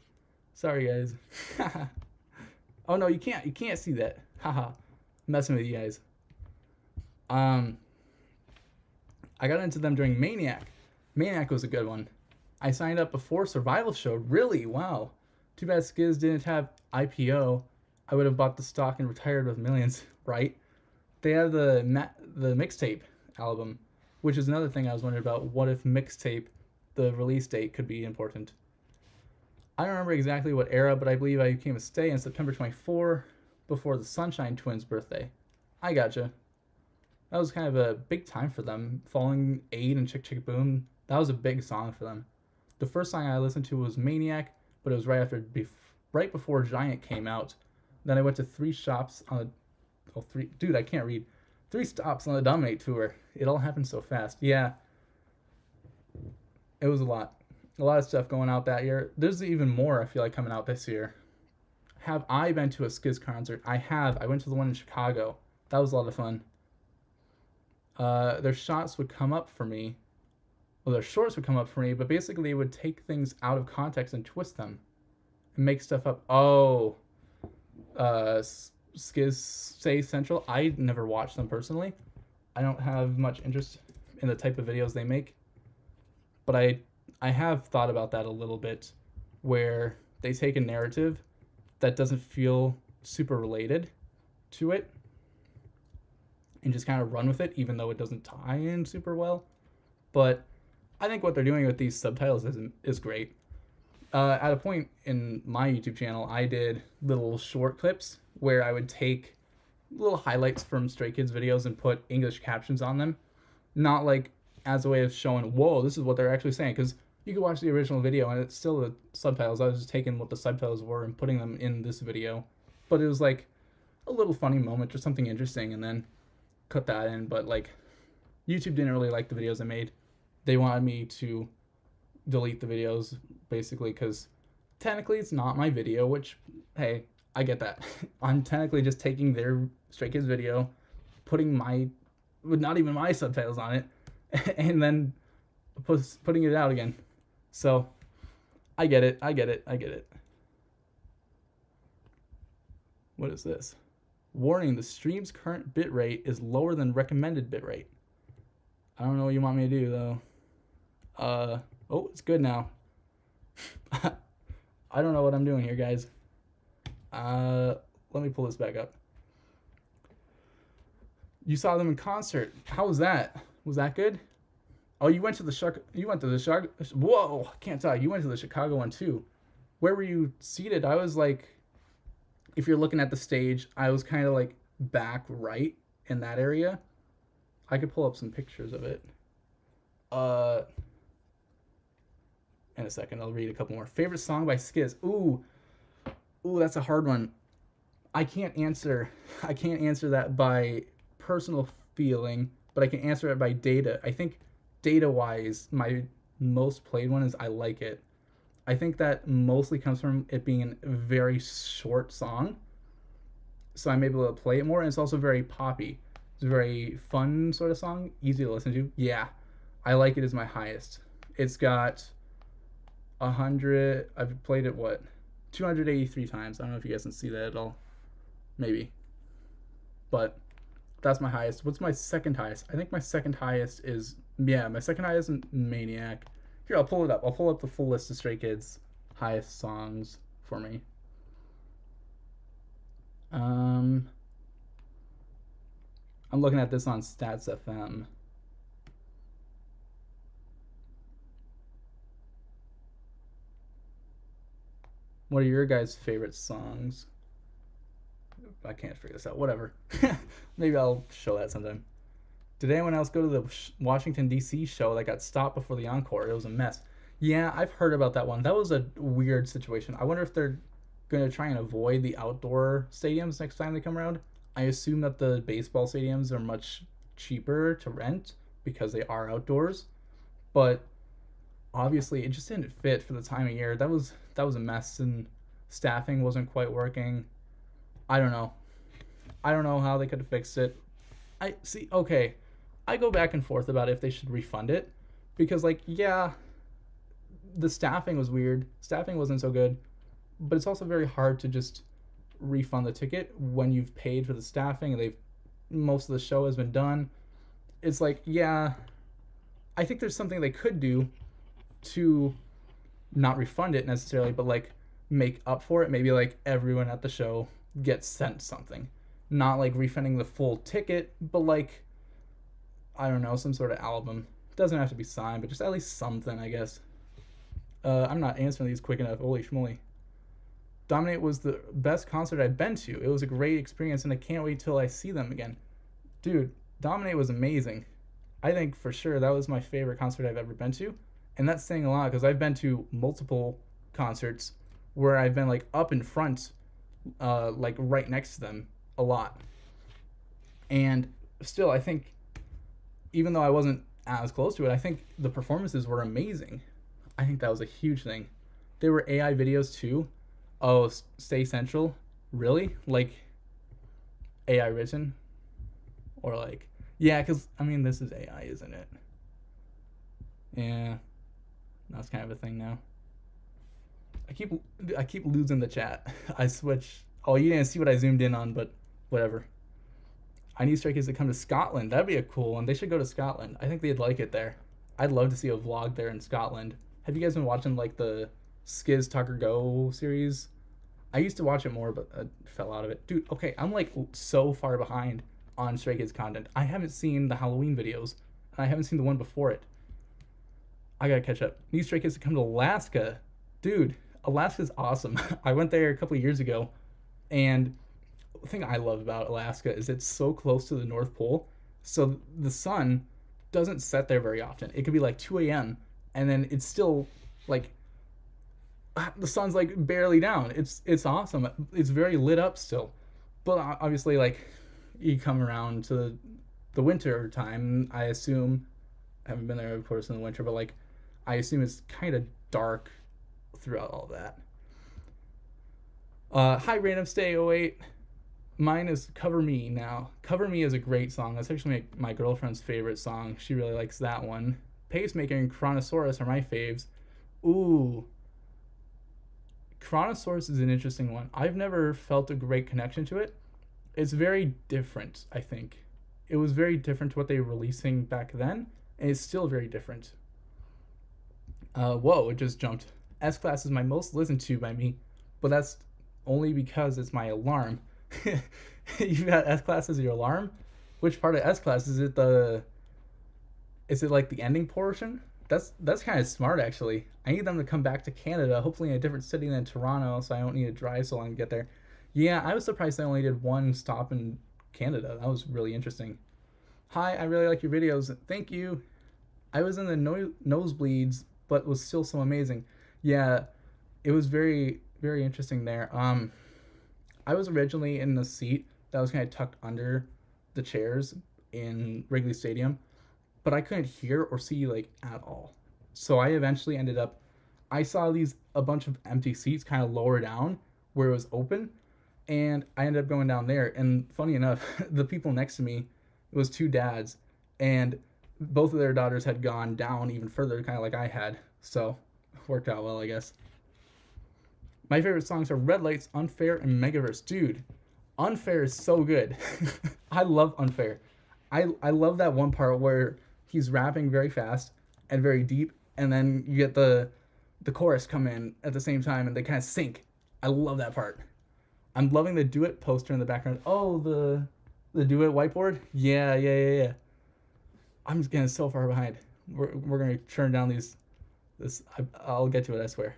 Sorry, guys. Oh, no, you can't. You can't see that. Haha. Messing with you guys. I got into them during Maniac. Maniac was a good one. I signed up before Survival Show. Really? Wow. Too bad Skiz didn't have IPO. I would have bought the stock and retired with millions, right? They have the mixtape album, which is another thing I was wondering about. What if mixtape, the release date, could be important? I don't remember exactly what era, but I believe I became a Stay on September 24, before the Sunshine Twins' birthday. I gotcha. That was kind of a big time for them. Falling 8 and Chick Chick Boom, that was a big song for them. The first song I listened to was Maniac, but it was right before Giant came out. Then I went to 3 stops on I can't read. 3 stops on the Dominate tour. It all happened so fast. Yeah. It was a lot. A lot of stuff going out that year. There's even more, I feel like, coming out this year. Have I been to a Skiz concert? I have. I went to the one in Chicago. That was a lot of fun. Their shots would come up for me. Well, their shorts would come up for me, but basically they would take things out of context and twist them and make stuff up. Oh, Skiz Stay Central. I never watched them personally. I don't have much interest in the type of videos they make, but I have thought about that a little bit, where they take a narrative that doesn't feel super related to it and just kind of run with it, even though it doesn't tie in super well. But I think what they're doing with these subtitles is great. At a point in my YouTube channel, I did little short clips where I would take little highlights from Stray Kids videos and put English captions on them. Not like as a way of showing, whoa, this is what they're actually saying, because you could watch the original video and it's still the subtitles. I was just taking what the subtitles were and putting them in this video. But it was like a little funny moment or something interesting, and then cut that in. But, like, YouTube didn't really like the videos I made. They wanted me to delete the videos, basically, because technically it's not my video, which, hey, I get that. I'm technically just taking their Stray Kids video, putting not even my subtitles on it, and then putting it out again. So, I get it. What is this? Warning, the stream's current bitrate is lower than recommended bitrate. I don't know what you want me to do, though. Oh, it's good now. I don't know what I'm doing here, guys. Let me pull this back up. You saw them in concert. How was that? Was that good? Oh, you went to the Chicago. Whoa, I can't talk. You went to the Chicago one too. Where were you seated? I was like, if you're looking at the stage, I was kind of like back right in that area. I could pull up some pictures of it. In a second, I'll read a couple more. Favorite song by Skiz? Ooh, that's a hard one. I can't answer that by personal feeling, but I can answer it by data. I think data-wise, my most played one is I Like It. I think that mostly comes from it being a very short song, so I'm able to play it more, and it's also very poppy. It's a very fun sort of song, easy to listen to. Yeah, I Like It is my highest. It's got 100. I've played it 283 times. I don't know if you guys can see that at all. Maybe. But that's my highest. What's my second highest? I think my second highest is, my second highest is Maniac. Here, I'll pull it up. I'll pull up the full list of Stray Kids' highest songs for me. I'm looking at this on Stats FM. What are your guys' favorite songs? I can't figure this out. Whatever. Maybe I'll show that sometime. Did anyone else go to the Washington, D.C. show that got stopped before the encore? It was a mess. Yeah, I've heard about that one. That was a weird situation. I wonder if they're going to try and avoid the outdoor stadiums next time they come around. I assume that the baseball stadiums are much cheaper to rent because they are outdoors. But obviously, it just didn't fit for the time of year. That was a mess, and staffing wasn't quite working. I don't know. I don't know how they could have fixed it. Okay. I go back and forth about if they should refund it because, like, yeah, the staffing was weird. Staffing wasn't so good, but it's also very hard to just refund the ticket when you've paid for the staffing and most of the show has been done. It's like, yeah, I think there's something they could do to not refund it necessarily, but like make up for it. Maybe like everyone at the show gets sent something, not like refunding the full ticket, but like, I don't know, some sort of album. Doesn't have to be signed, but just at least something, I guess. I'm not answering these quick enough. Holy schmoly. Dominate was the best concert I've been to. It was a great experience, and I can't wait till I see them again. Dude, Dominate was amazing. I think for sure that was my favorite concert I've ever been to. And that's saying a lot because I've been to multiple concerts where I've been like up in front, like right next to them a lot. And still, I think, even though I wasn't as close to it, I think the performances were amazing. I think that was a huge thing. There were AI videos too. Oh, Stay Central? Really? Like AI written? Or like, yeah, because, I mean, this is AI, isn't it? Yeah, that's kind of a thing now. I keep losing the chat. I switch. Oh, you didn't see what I zoomed in on, but whatever. I need Stray Kids to come to Scotland. That'd be a cool one. They should go to Scotland. I think they'd like it there. I'd love to see a vlog there in Scotland. Have you guys been watching like the Skiz Tucker Go series? I used to watch it more, but I fell out of it. Dude, okay, I'm like so far behind on Stray Kids content. I haven't seen the Halloween videos, and I haven't seen the one before it. I gotta catch up. Need Stray Kids to come to Alaska. Dude, Alaska's awesome. I went there a couple of years ago, and the thing I love about Alaska is it's so close to the North Pole, so the sun doesn't set there very often. It could be like 2 a.m., and then it's still like the sun's like barely down. It's awesome. It's very lit up still, but obviously like you come around to the winter time. I assume, I haven't been there of course in the winter, but like I assume it's kind of dark throughout all that. Hi Random Stay 08. Mine is Cover Me Now. Cover Me is a great song. That's actually my girlfriend's favorite song. She really likes that one. Pacemaker and Chronosaurus are my faves. Ooh. Chronosaurus is an interesting one. I've never felt a great connection to it. It's very different, I think. It was very different to what they were releasing back then, and it's still very different. Whoa, it just jumped. S-Class is my most listened to by me, but that's only because it's my alarm. You got S-Class as your alarm? Which part of S-Class? Is it like the ending portion? That's kind of smart, actually. I need them to come back to Canada, hopefully in a different city than Toronto, so I don't need to drive so long to get there. Yeah, I was surprised they only did one stop in Canada. That was really interesting. Hi, I really like your videos. Thank you. I was in the nosebleeds, but was still so amazing. Yeah, it was very, very interesting there. I was originally in the seat that was kind of tucked under the chairs in Wrigley Stadium, but I couldn't hear or see like at all. So I eventually ended up, I saw a bunch of empty seats kind of lower down where it was open, and I ended up going down there. And funny enough, the people next to me, it was two dads, and both of their daughters had gone down even further, kind of like I had. So worked out well, I guess. My favorite songs are Red Lights, Unfair, and Megaverse. Dude, Unfair is so good. I love Unfair. I love that one part where he's rapping very fast and very deep, and then you get the chorus come in at the same time, and they kind of sync. I love that part. I'm loving the Do It poster in the background. Oh, the Do It whiteboard? Yeah. I'm just getting so far behind. We're gonna turn down I'll get to it, I swear.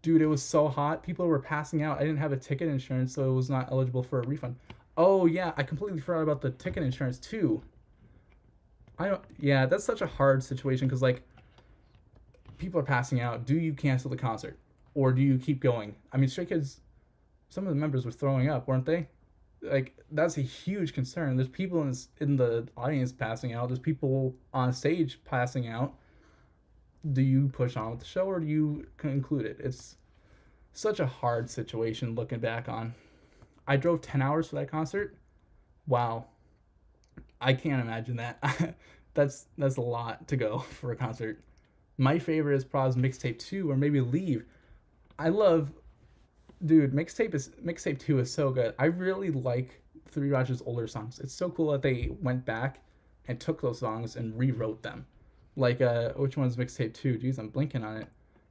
Dude, it was so hot. People were passing out. I didn't have a ticket insurance, so it was not eligible for a refund. Oh yeah, I completely forgot about the ticket insurance too. Yeah, that's such a hard situation because like people are passing out. Do you cancel the concert or do you keep going? I mean, Stray Kids, some of the members were throwing up, weren't they? Like that's a huge concern. There's people in the audience passing out. There's people on stage passing out. Do you push on with the show or do you conclude it? It's such a hard situation looking back on. I drove 10 hours for that concert. Wow. I can't imagine that. That's a lot to go for a concert. My favorite is Prov's Mixtape 2 or maybe Leave. Mixtape 2 is so good. I really like Three Rogers' older songs. It's so cool that they went back and took those songs and rewrote them. Like, which one's Mixtape 2? Jeez, I'm blinking on it.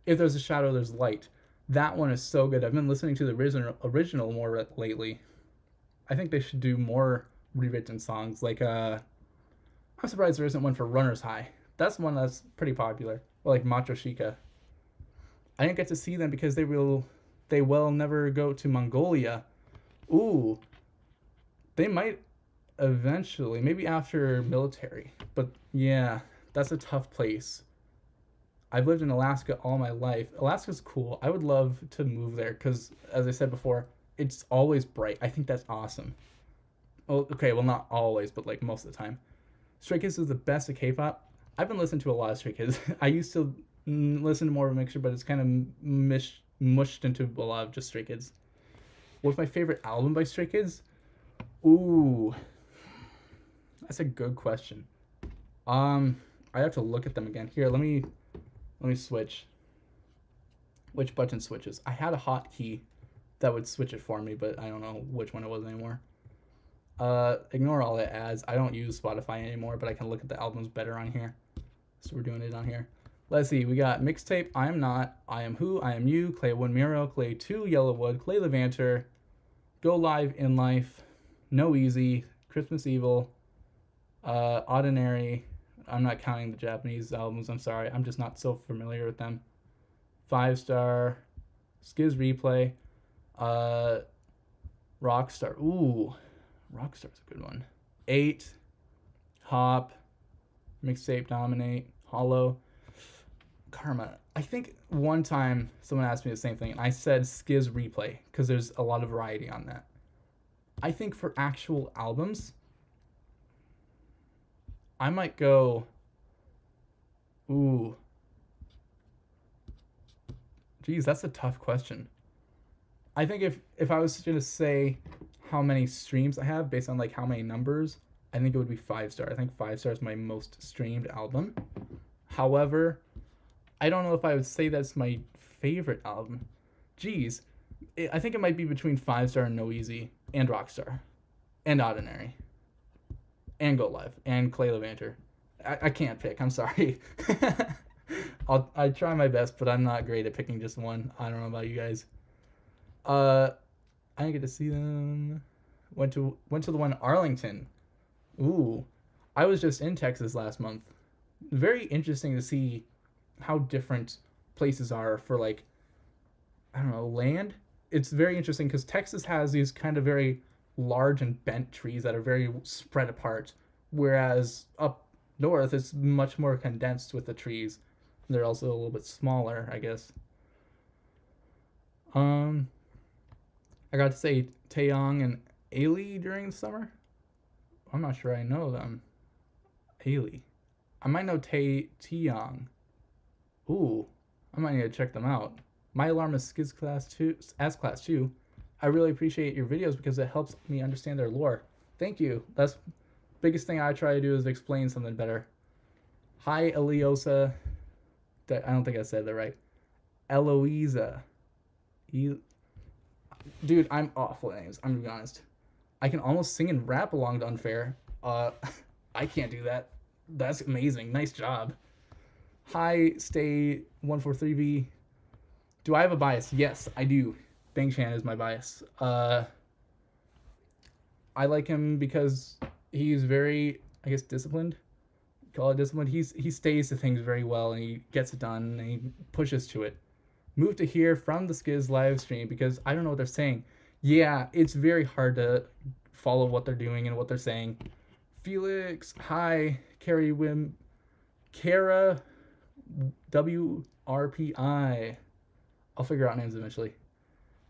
If There's a Shadow, There's Light. That one is so good. I've been listening to the original more lately. I think they should do more rewritten songs. Like, I'm surprised there isn't one for Runner's High. That's one that's pretty popular. Or like Macho Chica. I didn't get to see them because they will never go to Mongolia. Ooh. They might eventually, maybe after military. But yeah, that's a tough place. I've lived in Alaska all my life. Alaska's cool. I would love to move there because, as I said before, it's always bright. I think that's awesome. Well, okay, well, not always, but like most of the time. Stray Kids is the best at K-pop. I've been listening to a lot of Stray Kids. I used to listen to more of a mixture, but it's kind of mushed into a lot of just Stray Kids. What's my favorite album by Stray Kids? Ooh, that's a good question. I have to look at them again. Here, let me switch. Which button switches? I had a hotkey that would switch it for me, but I don't know which one it was anymore. Ignore all the ads. I don't use Spotify anymore, but I can look at the albums better on here. So we're doing it on here. Let's see. We got Mixtape, I Am Not, I Am Who, I Am You, Clay 1 Miro, Clay 2 Yellowwood, Clay Levanter, Go Live in Life, No Easy, Christmas Evil, Ordinary. I'm not counting the Japanese albums. I'm sorry. I'm just not so familiar with them. 5 Star, Skiz Replay, Rockstar. Ooh, Rockstar's a good one. 8, Hop, Mixtape Dominate, Hollow, Karma. I think one time someone asked me the same thing, and I said Skiz Replay because there's a lot of variety on that. I think for actual albums, I might go, ooh. Geez, that's a tough question. I think if I was going to say how many streams I have based on like how many numbers, I think it would be 5 Star. I think 5 Star is my most streamed album. However, I don't know if I would say that's my favorite album. Geez, I think it might be between 5 Star and No Easy and Rockstar and Ordinary and Go Live and Clay Levanter. I can't pick. I'm sorry. I try my best, but I'm not great at picking just one. I don't know about you guys. I didn't get to see them. Went to the one in Arlington. Ooh, I was just in Texas last month. Very interesting to see how different places are for like, I don't know, land. It's very interesting because Texas has these kind of very large and bent trees that are very spread apart, whereas up north it's much more condensed with the trees. They're also a little bit smaller, I guess. I got to say Taeyong and Ailey during the summer. I'm not sure I know them. Ailey. I might know Taeyong. Ooh, I might need to check them out. My alarm is Skiz Class 2, S Class 2. I really appreciate your videos because it helps me understand their lore. Thank you. That's the biggest thing I try to do is explain something better. Hi, Eliosa. I don't think I said that right. Eloisa. Dude, I'm awful at names. I'm gonna be honest. I can almost sing and rap along to Unfair. I can't do that. That's amazing. Nice job. Hi, stay 143V. Do I have a bias? Yes, I do. Bang Chan is my bias. I like him because he's very, I guess, disciplined. Call it disciplined. He stays to things very well, and he gets it done, and he pushes to it. Move to here from the Skiz live stream because I don't know what they're saying. Yeah, it's very hard to follow what they're doing and what they're saying. Felix, hi, Carrie Wim, Kara, WRPI. I'll figure out names eventually.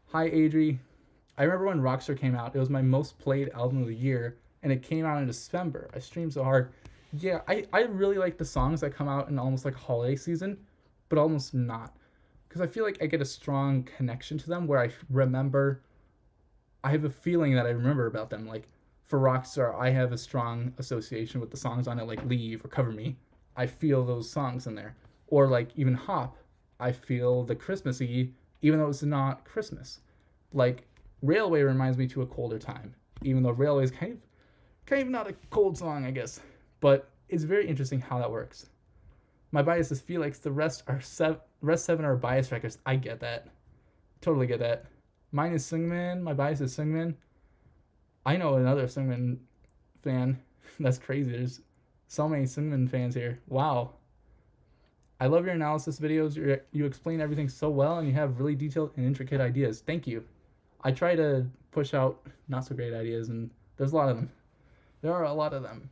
Hi, Adri. I remember when Rockstar came out. It was my most played album of the year, and it came out in December. I streamed so hard. Yeah, I really like the songs that come out in almost like holiday season, but almost not. Because I feel like I get a strong connection to them where I have a feeling that I remember about them. Like, for Rockstar, I have a strong association with the songs on it, like Leave or Cover Me. I feel those songs in there. Or like even Hop, I feel the Christmassy, even though it's not Christmas. Like, Railway reminds me to a colder time, even though Railway is kind of not a cold song, I guess. But it's very interesting how that works. My bias is Felix. The rest seven are bias records. I get that. Totally get that. Mine is Sungmin. My bias is Sungmin. I know another Sungmin fan. That's crazy. There's so many Sungmin fans here. Wow. I love your analysis videos. You explain everything so well, and you have really detailed and intricate ideas. Thank you. I try to push out not so great ideas, and there's a lot of them. There are a lot of them.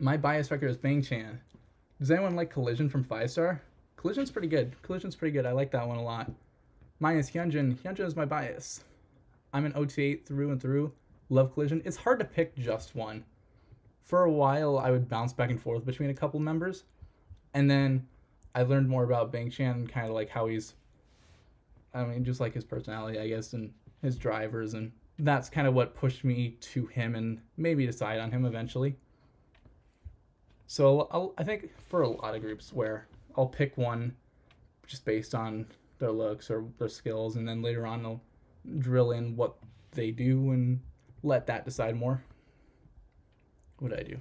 My bias record is Bang Chan. Does anyone like Collision from 5-Star? Collision's pretty good. I like that one a lot. Mine is Hyunjin. Hyunjin is my bias. I'm an OT8 through and through. Love Collision. It's hard to pick just one. For a while, I would bounce back and forth between a couple members. And then I learned more about Bang Chan, kind of like how he's, just like his personality, I guess, and his drivers. And that's kind of what pushed me to him and made me decide on him eventually. So I think for a lot of groups where I'll pick one just based on their looks or their skills, and then later on I'll drill in what they do and let that decide more. What did I do?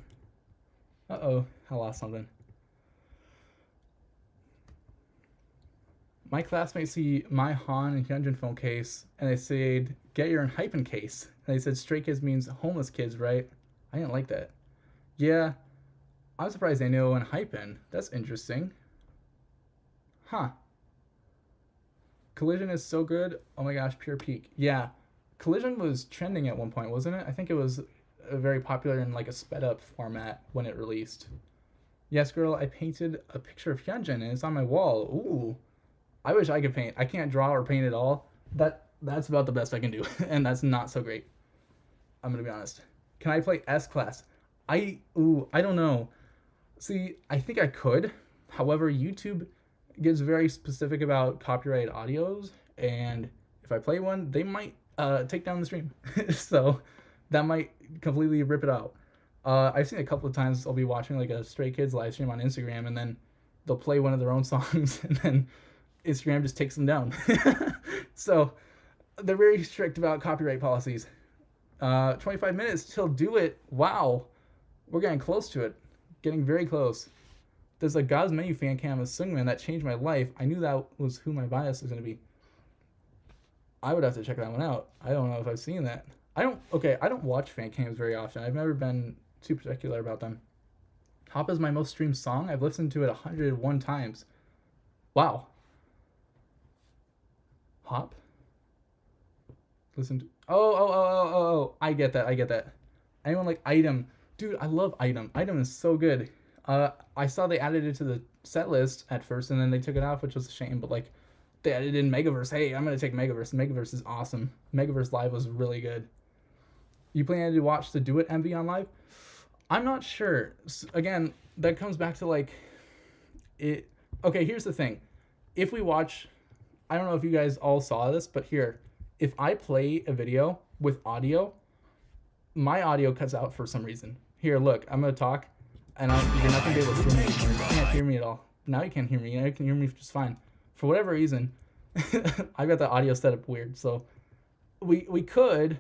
Uh-oh, I lost something. My classmates see my Han and Hyunjin phone case, and they said, get your Hypen case. And they said, Stray Kids means homeless kids, right? I didn't like that. Yeah, I'm surprised they know Hypen. That's interesting. Huh. Collision is so good. Oh my gosh, pure peak. Yeah, Collision was trending at one point, wasn't it? I think it was very popular in like a sped up format when it released. Yes, girl, I painted a picture of Hyunjin and it's on my wall. Ooh. I wish I could paint. I can't draw or paint at all. That's about the best I can do, and that's not so great. I'm gonna be honest. Can I play S-Class? I don't know. See, I think I could. However, YouTube gets very specific about copyrighted audios, and if I play one, they might take down the stream. So that might completely rip it out. I've seen a couple of times I'll be watching like a Stray Kids live stream on Instagram, and then they'll play one of their own songs, and then Instagram just takes them down. So they're very strict about copyright policies. 25 minutes till do it. Wow. We're getting close to it. Getting very close. There's a God's Menu fan cam of Sungmin that changed my life. I knew that was who my bias was going to be. I would have to check that one out. I don't know if I've seen that. I don't watch fan cams very often. I've never been too particular about them. Hop is my most streamed song. I've listened to it 101 times. Wow. Hop? Listen to... Oh. I get that. Anyone like Item? Dude, I love Item. Item is so good. I saw they added it to the set list at first, and then they took it off, which was a shame, but like, they added in Megaverse. Hey, I'm gonna take Megaverse. Megaverse is awesome. Megaverse Live was really good. You planning to watch the Do It MV on live? I'm not sure. Again, that comes back to like, it... Okay, here's the thing. If we watch... I don't know if you guys all saw this, but here, if I play a video with audio, my audio cuts out for some reason. Here, look, I'm going to talk, and you're not going to be able to hear me. You can't hear me at all. Now you can't hear me. You can hear me just fine. for whatever reason, I got the audio set up weird. So we could,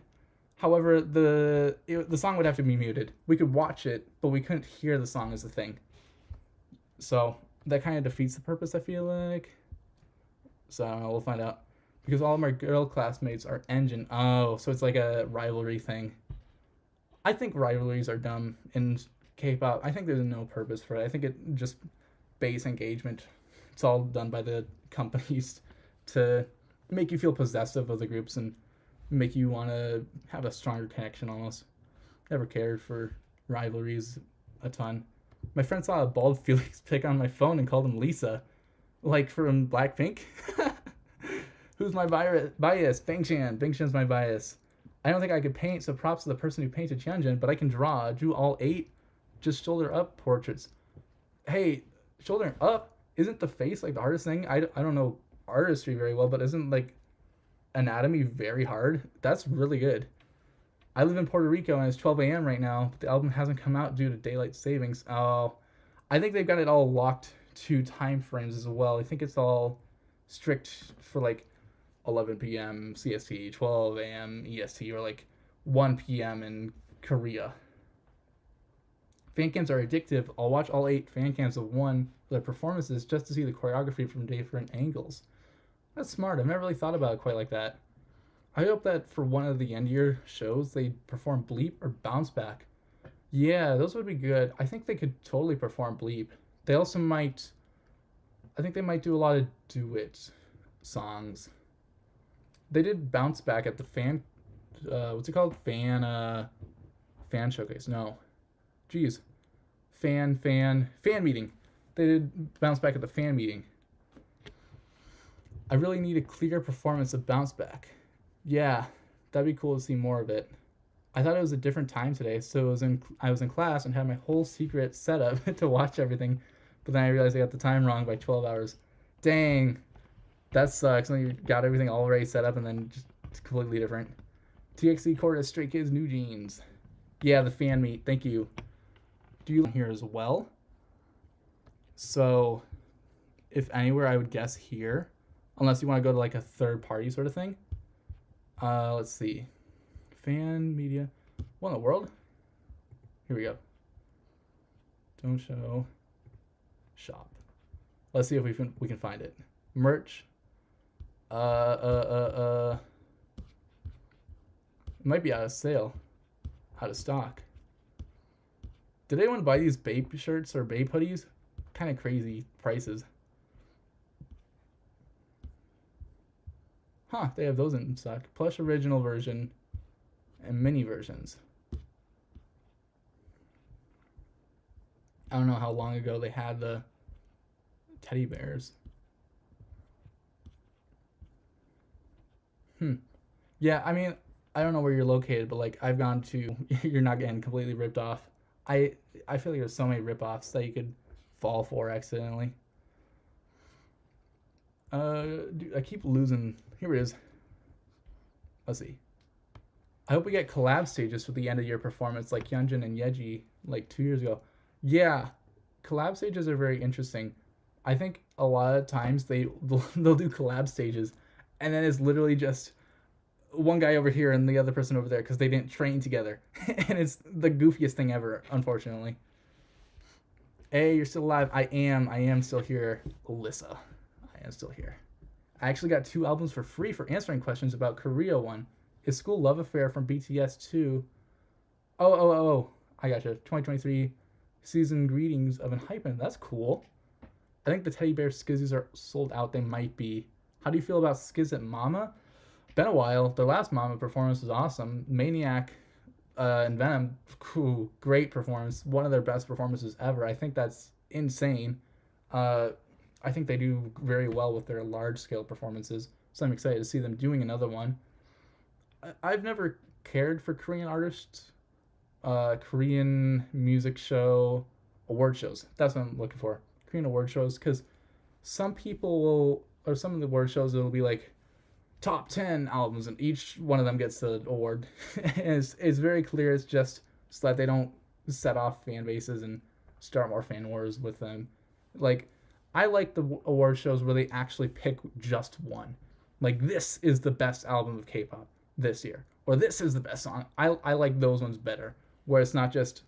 however, the song would have to be muted. We could watch it, but we couldn't hear the song as a thing. So that kind of defeats the purpose, I feel like. So I don't know, we'll find out. Because all of my girl classmates are engine. Oh, so it's like a rivalry thing. I think rivalries are dumb in K-pop. I think there's no purpose for it. I think it just base engagement. It's all done by the companies to make you feel possessive of the groups and make you want to have a stronger connection almost. Never cared for rivalries a ton. My friend saw a bald Felix pic on my phone and called him Lisa, like from Blackpink. Who's my bias? Bangchan. Bangchan's my bias. I don't think I could paint, so props to the person who painted Hyunjin, but I can draw. I drew all 8 just shoulder up portraits. Hey, shoulder up? Isn't the face like the hardest thing? I don't know artistry very well, but isn't like anatomy very hard? That's really good. I live in Puerto Rico and it's 12 a.m. right now, but the album hasn't come out due to daylight savings. Oh, I think they've got it all locked to time frames as well. I think it's all strict for like 11 p.m. CST, 12 a.m. EST, or like 1 p.m. in Korea. Fan cams are addictive. I'll watch all 8 fan cams of one of their performances just to see the choreography from different angles. That's smart. I've never really thought about it quite like that. I hope that for one of the end year shows they perform Bleep or Bounce Back. Yeah, those would be good. I think they could totally perform Bleep. They also might, I think they might do a lot of duet songs. They did Bounce Back at the fan, what's it called? Fan showcase. No. Jeez. Fan meeting. They did Bounce Back at the fan meeting. I really need a clear performance of Bounce Back. Yeah, that'd be cool to see more of it. I thought it was a different time today, so I was in class and had my whole secret setup to watch everything, but then I realized I got the time wrong by 12 hours. Dang, that sucks. And then you got everything already set up and then just it's completely different. TXT Court as Stray Kids New Jeans. Yeah, the fan meet. Thank you. Do you here as well? So, if anywhere, I would guess here, unless you want to go to like a third party sort of thing. Let's see. Fan media. What in the world? Here we go. Don't show. Shop. Let's see if we can find it. Merch. It might be out of sale. Out of stock. Did anyone buy these Bape shirts or Bape hoodies? Kind of crazy prices. Huh, they have those in stock. Plush original version and mini versions. I don't know how long ago they had the teddy bears. Yeah, I mean, I don't know where you're located, but like I've gone to, you're not getting completely ripped off. I feel like there's so many rip-offs that you could fall for accidentally. Dude, I keep losing. Here it is. Let's see. I hope we get collab stages for the end of year performance like Hyunjin and Yeji like 2 years ago. Yeah, collab stages are very interesting. I think a lot of times they'll do collab stages and then it's literally just one guy over here and the other person over there because they didn't train together. And it's the goofiest thing ever, unfortunately. Hey, you're still alive. I am still here, Alyssa. I am still here. I actually got 2 albums for free for answering questions about Korea one. Is School Love Affair from BTS 2? Oh. I gotcha. 2023 season greetings of Enhypen. That's cool. I think the teddy bear skizzies are sold out. They might be. How do you feel about Skiz at Mama? Been a while. Their last Mama performance was awesome. Maniac and Venom, cool, great performance. One of their best performances ever. I think that's insane. I think they do very well with their large-scale performances, so I'm excited to see them doing another one. I've never cared for Korean artists, Korean music show, award shows. That's what I'm looking for. Korean award shows, because some people will, or some of the award shows, it'll be like top 10 albums, and each one of them gets the award. And it's very clear it's just so that they don't set off fan bases and start more fan wars with them. Like, I like the award shows where they actually pick just one. Like, this is the best album of K-pop this year, or this is the best song. I like those ones better, where it's not just,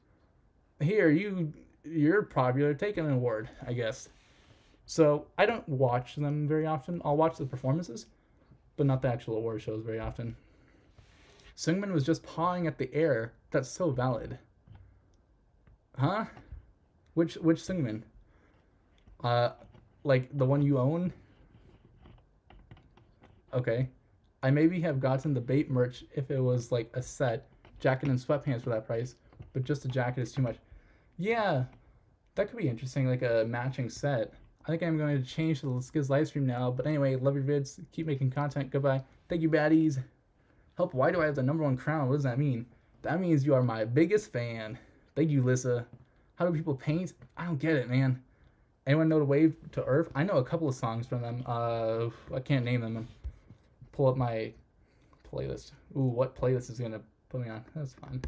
here, you're popular, take an award, I guess. So I don't watch them very often. I'll watch the performances, but not the actual award shows very often. Sungmin was just pawing at the air. That's so valid. Huh? Which Sungmin? Like the one you own? Okay. I maybe have gotten the bait merch if it was like a set, jacket and sweatpants for that price, but just a jacket is too much. Yeah, that could be interesting, like a matching set. I think I'm going to change to the Skiz livestream now, but anyway, love your vids, keep making content, goodbye. Thank you, baddies. Help, why do I have the #1 crown? What does that mean? That means you are my biggest fan. Thank you, Lissa. How do people paint? I don't get it, man. Anyone know the Wave to Earth? I know a couple of songs from them. I can't name them. Pull up my playlist. Ooh, what playlist is going to put me on? That's fine.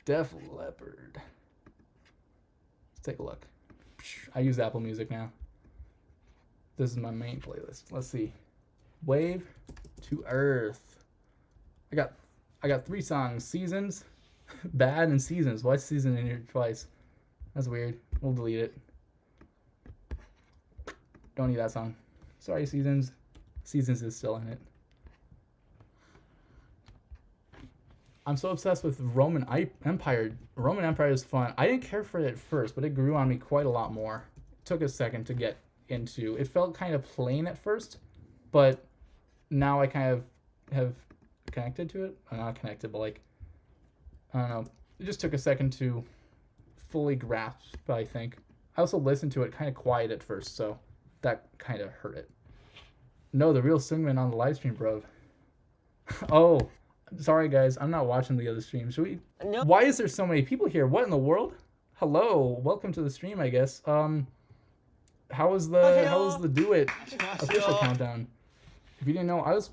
Def Leppard. Let's take a look. I use Apple Music now. This is my main playlist. Let's see. Wave to Earth. I got 3 songs. Seasons, Bad, and Seasons. Why is Season in here twice? That's weird. We'll delete it. Don't need that song. Sorry, Seasons. Seasons is still in it. I'm so obsessed with Roman Empire. Roman Empire is fun. I didn't care for it at first, but it grew on me quite a lot more. It took a second to get into. It felt kind of plain at first, but now I kind of have connected to it. I'm not connected, but like, I don't know. It just took a second to fully grasp, I think. I also listened to it kind of quiet at first, so that kind of hurt it. No, the real Sungmin on the live stream, bro. Oh, sorry guys, I'm not watching the other stream. Should we? No. Why is there so many people here? What in the world? Hello, welcome to the stream, I guess. How was the Do It official countdown? If you didn't know, I was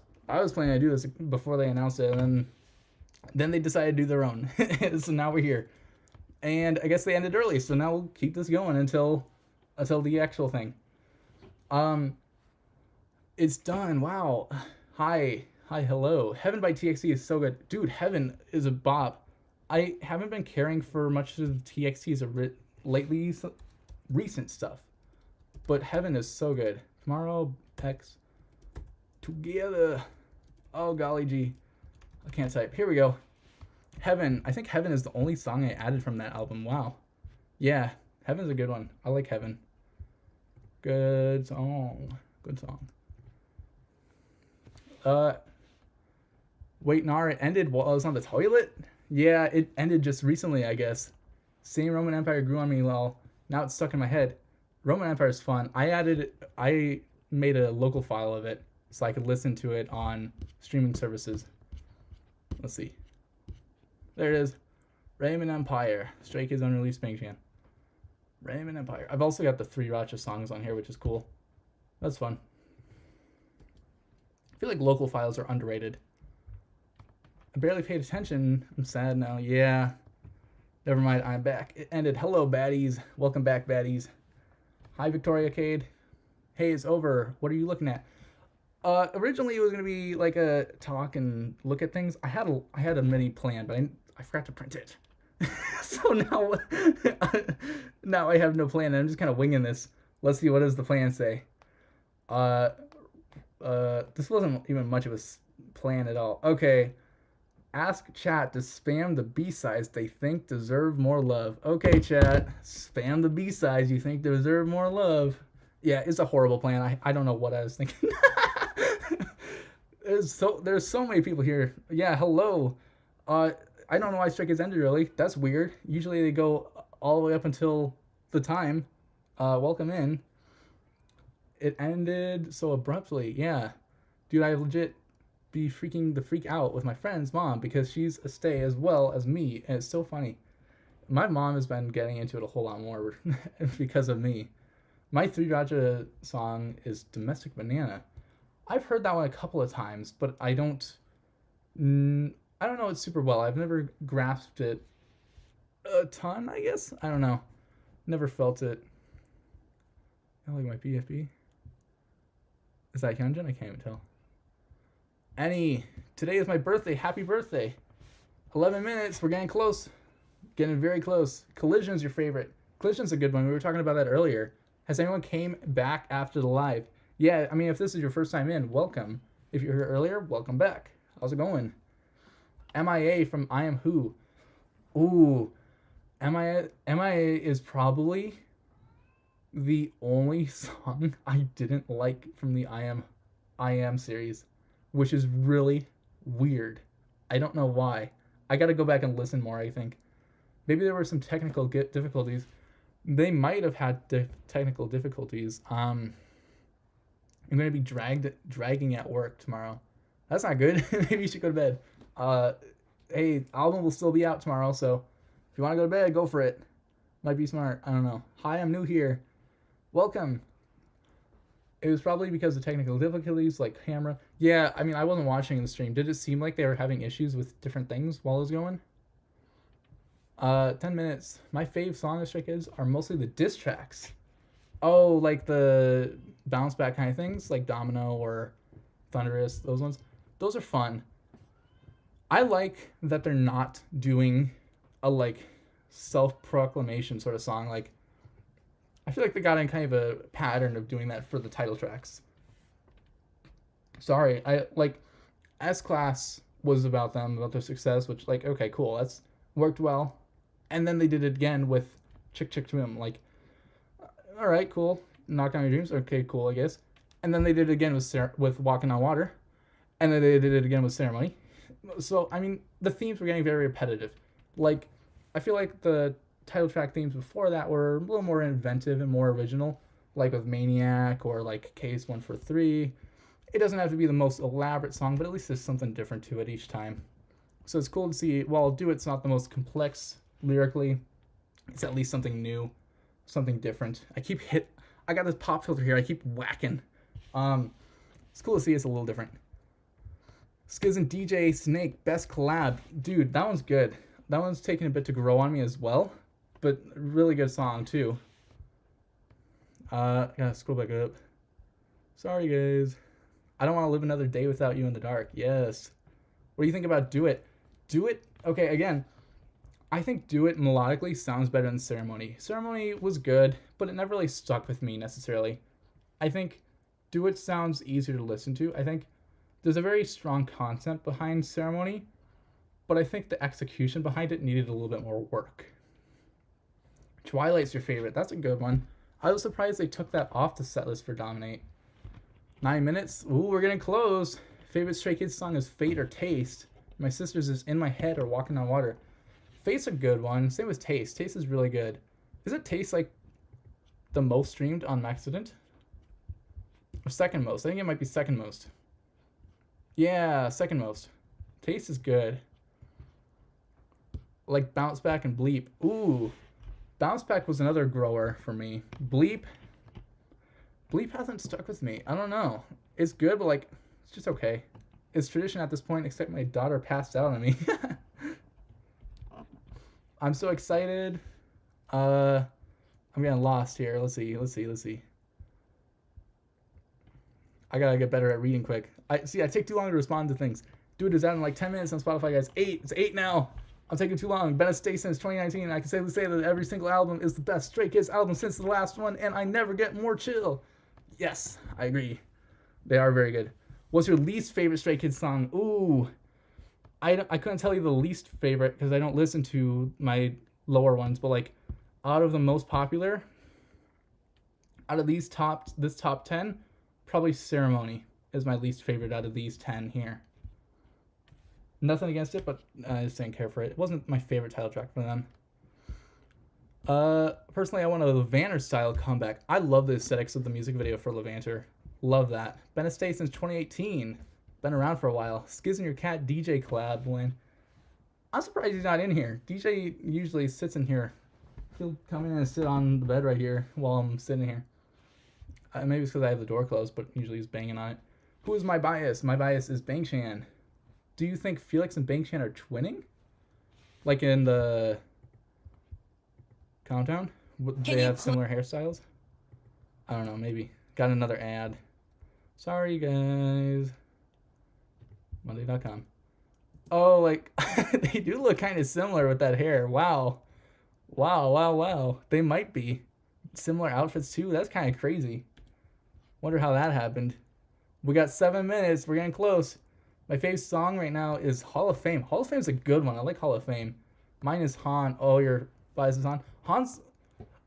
planning to do this before they announced it, and then they decided to do their own. So now we're here, and I guess they ended early. So now we'll keep this going until the actual thing. It's done. Wow. Hi, hello. Heaven by TXT is so good. Dude, Heaven is a bop. I haven't been caring for much of TXT's lately, recent stuff. But Heaven is so good. Tomorrow, X. Together. Oh, golly gee. I can't type. Here we go. Heaven. I think Heaven is the only song I added from that album. Wow. Yeah, Heaven's a good one. I like Heaven. Good song. Good song. Wait, Nara, it ended while I was on the toilet? Yeah, it ended just recently, I guess. Seeing Roman Empire grew on me, well, now it's stuck in my head. Roman Empire is fun. I made a local file of it so I could listen to it on streaming services. Let's see. There it is. Roman Empire. Stray Kids unreleased Bang Chan. Roman Empire. I've also got the 3 Racha songs on here, which is cool. That's fun. I feel like local files are underrated. I barely paid attention. I'm sad now. Yeah. Never mind. I'm back. It ended. Hello, baddies. Welcome back, baddies. Hi, Victoria Cade. Hey, it's over. What are you looking at? Originally it was gonna be like a talk and look at things. I had a mini plan, but I forgot to print it. So now I have no plan. I'm just kind of winging this. Let's see, what does the plan say? This wasn't even much of a plan at all. Okay. Ask chat to spam the B-sides they think deserve more love. Okay, chat. Spam the B-sides you think deserve more love. Yeah, it's a horrible plan. I don't know what I was thinking. There's so many people here. Yeah, hello. I don't know why Stray Kids ended early. That's weird. Usually they go all the way up until the time. Welcome in. It ended so abruptly. Yeah. Dude, I legit be freaking the freak out with my friend's mom because she's a stay as well as me, and it's so funny. My mom has been getting into it a whole lot more because of me. My 3 Raja song is Domestic Banana. I've heard that one a couple of times, but I don't know it super well. I've never grasped it a ton, I guess. I don't know. Never felt it. I like my PFP. Is that Hyunjin? I can't even tell. Annie, today is my birthday. Happy birthday. 11 minutes. We're getting close. Getting very close. Collision's your favorite. Collision's a good one. We were talking about that earlier. Has anyone came back after the live? Yeah, I mean, if this is your first time in, welcome. If you're here earlier, welcome back. How's it going? MIA from I Am Who. Ooh. MIA is probably the only song I didn't like from the I Am series, which is really weird. I don't know why. I gotta go back and listen more, I think. Maybe there were some technical difficulties. They might have had technical difficulties. I'm gonna be dragging at work tomorrow. That's not good. Maybe you should go to bed. Hey, album will still be out tomorrow, so if you want to go to bed, go for it. Might be smart. I don't know. Hi, I'm new here. Welcome. It was probably because of technical difficulties, like camera. Yeah, I mean, I wasn't watching the stream. Did it seem like they were having issues with different things while it was going? 10 minutes. My fave song of Stray Kids are mostly the diss tracks. Oh, like the bounce back kind of things, like Domino or Thunderous, those ones. Those are fun. I like that they're not doing a like self-proclamation sort of song. Like, I feel like they got in kind of a pattern of doing that for the title tracks. Sorry, I like S-Class was about them, about their success, which like, okay, cool, that's worked well. And then they did it again with Chick Chick Boom, like, all right, cool, Knock On Your Dreams, okay, cool, I guess. And then they did it again with Walking on Water, and then they did it again with Ceremony. So, I mean, the themes were getting very repetitive. Like, I feel like the title track themes before that were a little more inventive and more original, like with Maniac or like Case 143. It doesn't have to be the most elaborate song, but at least there's something different to it each time. So it's cool to see, while Do It's not the most complex lyrically, it's at least something new, something different. I got this pop filter here, I keep whacking. It's cool to see it's a little different. Skiz and DJ Snake, best collab. Dude, that one's good. That one's taking a bit to grow on me as well, but really good song too. Gotta scroll back up. Sorry guys. I don't want to live another day without you in the dark. Yes. What do you think about Do It? Do It, okay, again, I think Do It melodically sounds better than Ceremony. Ceremony was good, but it never really stuck with me necessarily. I think Do It sounds easier to listen to. I think there's a very strong concept behind Ceremony, but I think the execution behind it needed a little bit more work. Twilight's your favorite. That's a good one. I was surprised they took that off the set list for Dominate. 9 minutes. Ooh, we're getting close. Favorite Stray Kids song is Fate or Taste. My sister's is In My Head or Walking on Water. Fate's a good one. Same with Taste. Taste is really good. Isn't Taste like the most streamed on Maxident? Or second most? I think it might be second most. Yeah, second most. Taste is good. Like Bounce Back and Bleep. Ooh. Bounce Back was another grower for me. Bleep hasn't stuck with me. I don't know. It's good, but like, it's just okay. It's tradition at this point, except my daughter passed out on me. I'm so excited. I'm getting lost here. Let's see. I gotta get better at reading quick. I take too long to respond to things. Dude, is out in like 10 minutes on Spotify, guys. 8. It's 8 now. I'm taking too long. Been a stay since 2019. I can safely say that every single album is the best Stray Kids album since the last one, and I never get more chill. Yes, I agree. They are very good. What's your least favorite Stray Kids song? Ooh, I couldn't tell you the least favorite because I don't listen to my lower ones, but like out of the most popular, out of this top 10, probably Ceremony is my least favorite out of these 10 here. Nothing against it, but I just didn't care for it. It wasn't my favorite title track for them. Personally, I want a Levanter style comeback. I love the aesthetics of the music video for Levanter. Love that. Been a stay since 2018. Been around for a while. Skiz and Your Cat DJ collab win. I'm surprised he's not in here. DJ usually sits in here. He'll come in and sit on the bed right here while I'm sitting here. Maybe it's because I have the door closed, but usually he's banging on it. Who is my bias? My bias is Bangshan. Do you think Felix and Bangshan are twinning? Like in the Countdown? They have similar hairstyles? I don't know, maybe. Got another ad. Sorry, guys. Monday.com. Oh, like, they do look kind of similar with that hair. Wow. Wow, wow, wow. They might be. Similar outfits, too. That's kind of crazy. Wonder how that happened. We got 7 minutes. We're getting close. My favorite song right now is Hall of Fame. Hall of Fame is a good one. I like Hall of Fame. Mine is Han. Oh, your bias is Han. Han's...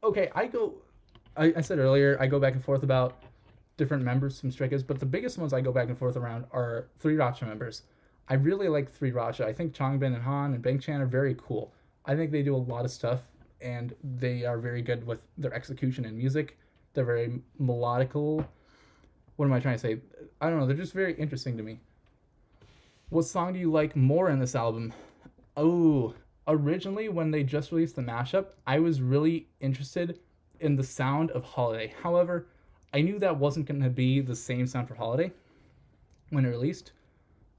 Okay, I said earlier, I go back and forth about different members from Stray Kids, but the biggest ones I go back and forth around are 3RACHA members. I really like 3RACHA. I think Changbin and Han and Bangchan are very cool. I think they do a lot of stuff, and they are very good with their execution in music. They're very melodical. What am I trying to say? I don't know. They're just very interesting to me. What song do you like more in this album? Oh, originally when they just released the mashup, I was really interested in the sound of Holiday. However, I knew that wasn't going to be the same sound for Holiday when it released.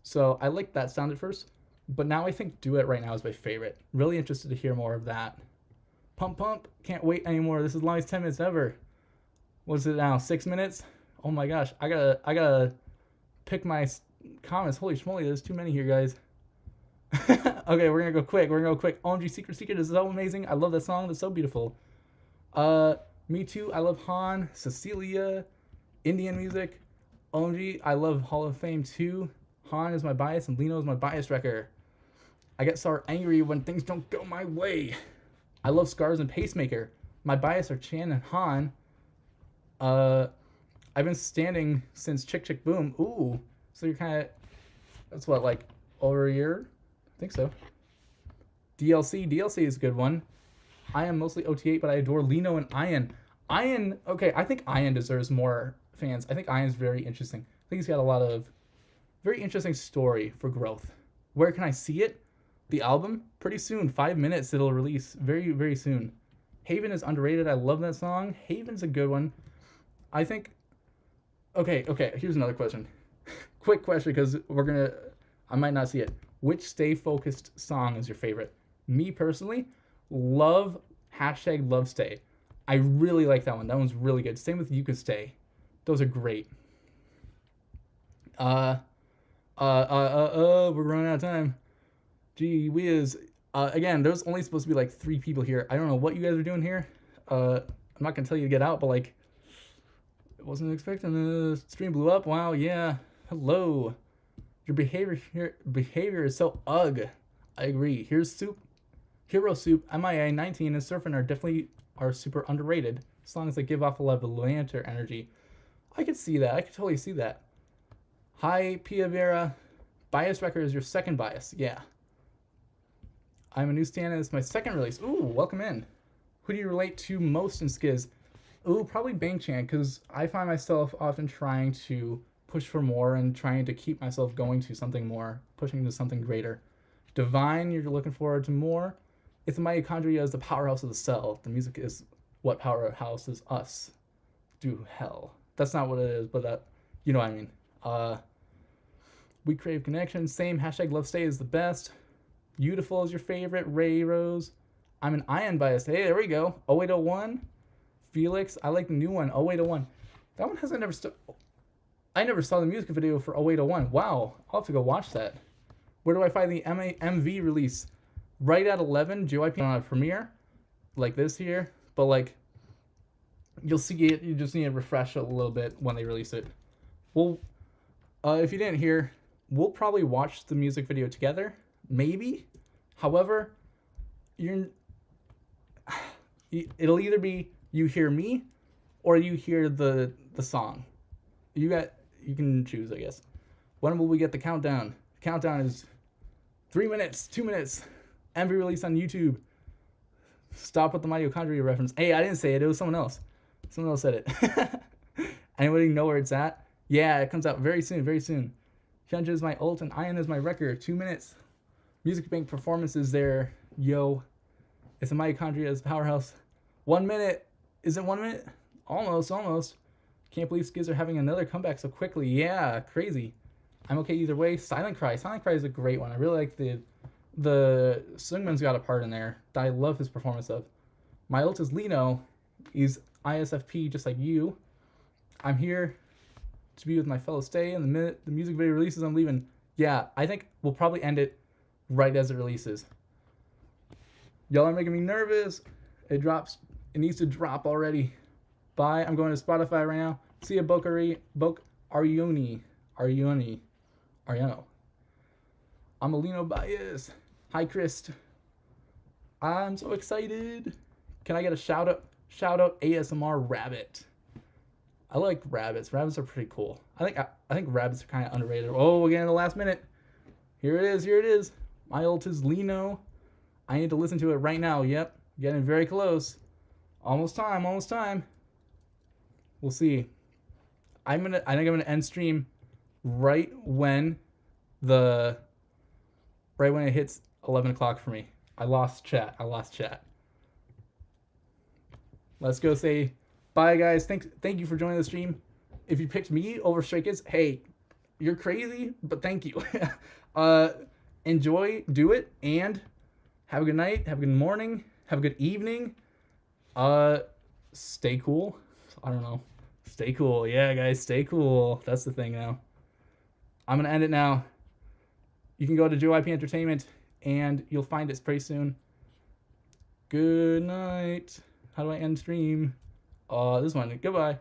So I liked that sound at first. But now I think Duet right now is my favorite. Really interested to hear more of that. Pump Pump. Can't wait anymore. This is the longest 10 minutes ever. What's it now? 6 minutes? Oh my gosh. I gotta pick my comments. Holy schmoly, there's too many here, guys. Okay, we're gonna go quick. OMG Secret is so amazing. I love that song. That's so beautiful. Me too. I love Han, Cecilia, Indian music. OMG, I love Hall of Fame too. Han is my bias and Lino is my bias wrecker. I get so angry when things don't go my way. I love Scars and Pacemaker. My bias are Chan and Han. I've been standing since Chick Chick Boom. Ooh, so you're kind of, that's what, like over a year? I think so. DLC is a good one. I am mostly OT8, but I adore Lino and Ian. Ian, okay, I think Ian deserves more fans. I think Ian's very interesting. I think he's got a lot of very interesting story for growth. Where can I see it? The album? Pretty soon. 5 minutes it'll release. Very, very soon. Haven is underrated. I love that song. Haven's a good one. I think... Okay, here's another question. Quick question, because I might not see it. Which Stay Focused song is your favorite? Me, personally, love #LoveStay. I really like that one. That one's really good. Same with You Can Stay. Those are great. We're running out of time. Gee whiz. Again, there's only supposed to be like 3 people here. I don't know what you guys are doing here. I'm not gonna tell you to get out, but like, I wasn't expecting the stream blew up. Wow, yeah. Hello. Your behavior is so ugh. I agree. Here's Soup. Hero Soup, MIA 19 and Surfing are super underrated. Songs that give off a lot of lantern energy. I could see that. I could totally see that. Hi, Pia Vera. Bias Record is your second bias. Yeah. I'm a new stand and it's my second release. Ooh, welcome in. Who do you relate to most in Skiz? Ooh, probably Bangchan, because I find myself often trying to push for more and trying to keep myself going to something more, pushing to something greater. Divine, you're looking forward to more. It's mitochondria as the powerhouse of the cell. The music is what powerhouses us. Do hell. That's not what it is, but that, you know what I mean. We crave connection. Same. #LoveStay is the best. Beautiful is your favorite. Ray Rose. I'm an Ion bias. Hey, there we go. 0801. Felix. I like the new one. 0801. That one hasn't never I never saw the music video for 0801. Wow. I'll have to go watch that. Where do I find the MV release? Right at 11, JYP on a premiere, like this here, but like, you'll see it, you just need to refresh it a little bit when they release it. Well, if you didn't hear, we'll probably watch the music video together, maybe. However, it'll either be you hear me, or you hear the song. You can choose, I guess. When will we get the countdown? The countdown is 3 minutes, 2 minutes. MV release on YouTube. Stop with the mitochondria reference. Hey, I didn't say it. It was someone else. Someone else said it. Anybody know where it's at? Yeah, it comes out very soon, very soon. Chenja is my ult and Ion is my wrecker. 2 minutes. Music Bank performance is there. Yo. It's a mitochondria as powerhouse. 1 minute. Is it 1 minute? Almost. Can't believe Skiz are having another comeback so quickly. Yeah, crazy. I'm okay either way. Silent Cry. Silent Cry is a great one. I really like the Sungman's got a part in there that I love his performance of. My ult is Lino. He's ISFP just like you. I'm here to be with my fellow stay, and the minute the music video releases, I'm leaving. Yeah, I think we'll probably end it right as it releases. Y'all are making me nervous. It needs to drop already. Bye. I'm going to Spotify right now. See ya, Ariano. I'm Alino Bias. Hi, Chris. I'm so excited. Can I get a shout out? Shout out ASMR Rabbit. I like rabbits. Rabbits are pretty cool. I think rabbits are kind of underrated. Oh, again in the last minute. Here it is. Here it is. My ult is Lino. I need to listen to it right now. Yep, getting very close. Almost time. Almost time. We'll see. I think I'm gonna end stream right when it hits 11 o'clock for me. I lost chat. Let's go say bye, guys. Thank you for joining the stream. If you picked me over Stray Kids, hey, you're crazy, but thank you. Enjoy, do it, and have a good night, have a good morning, have a good evening. Stay cool. I don't know. Stay cool. Yeah, guys, stay cool. That's the thing now. I'm going to end it now. You can go to JYP Entertainment, and you'll find it pretty soon. Good night. How do I end stream? This one. Goodbye.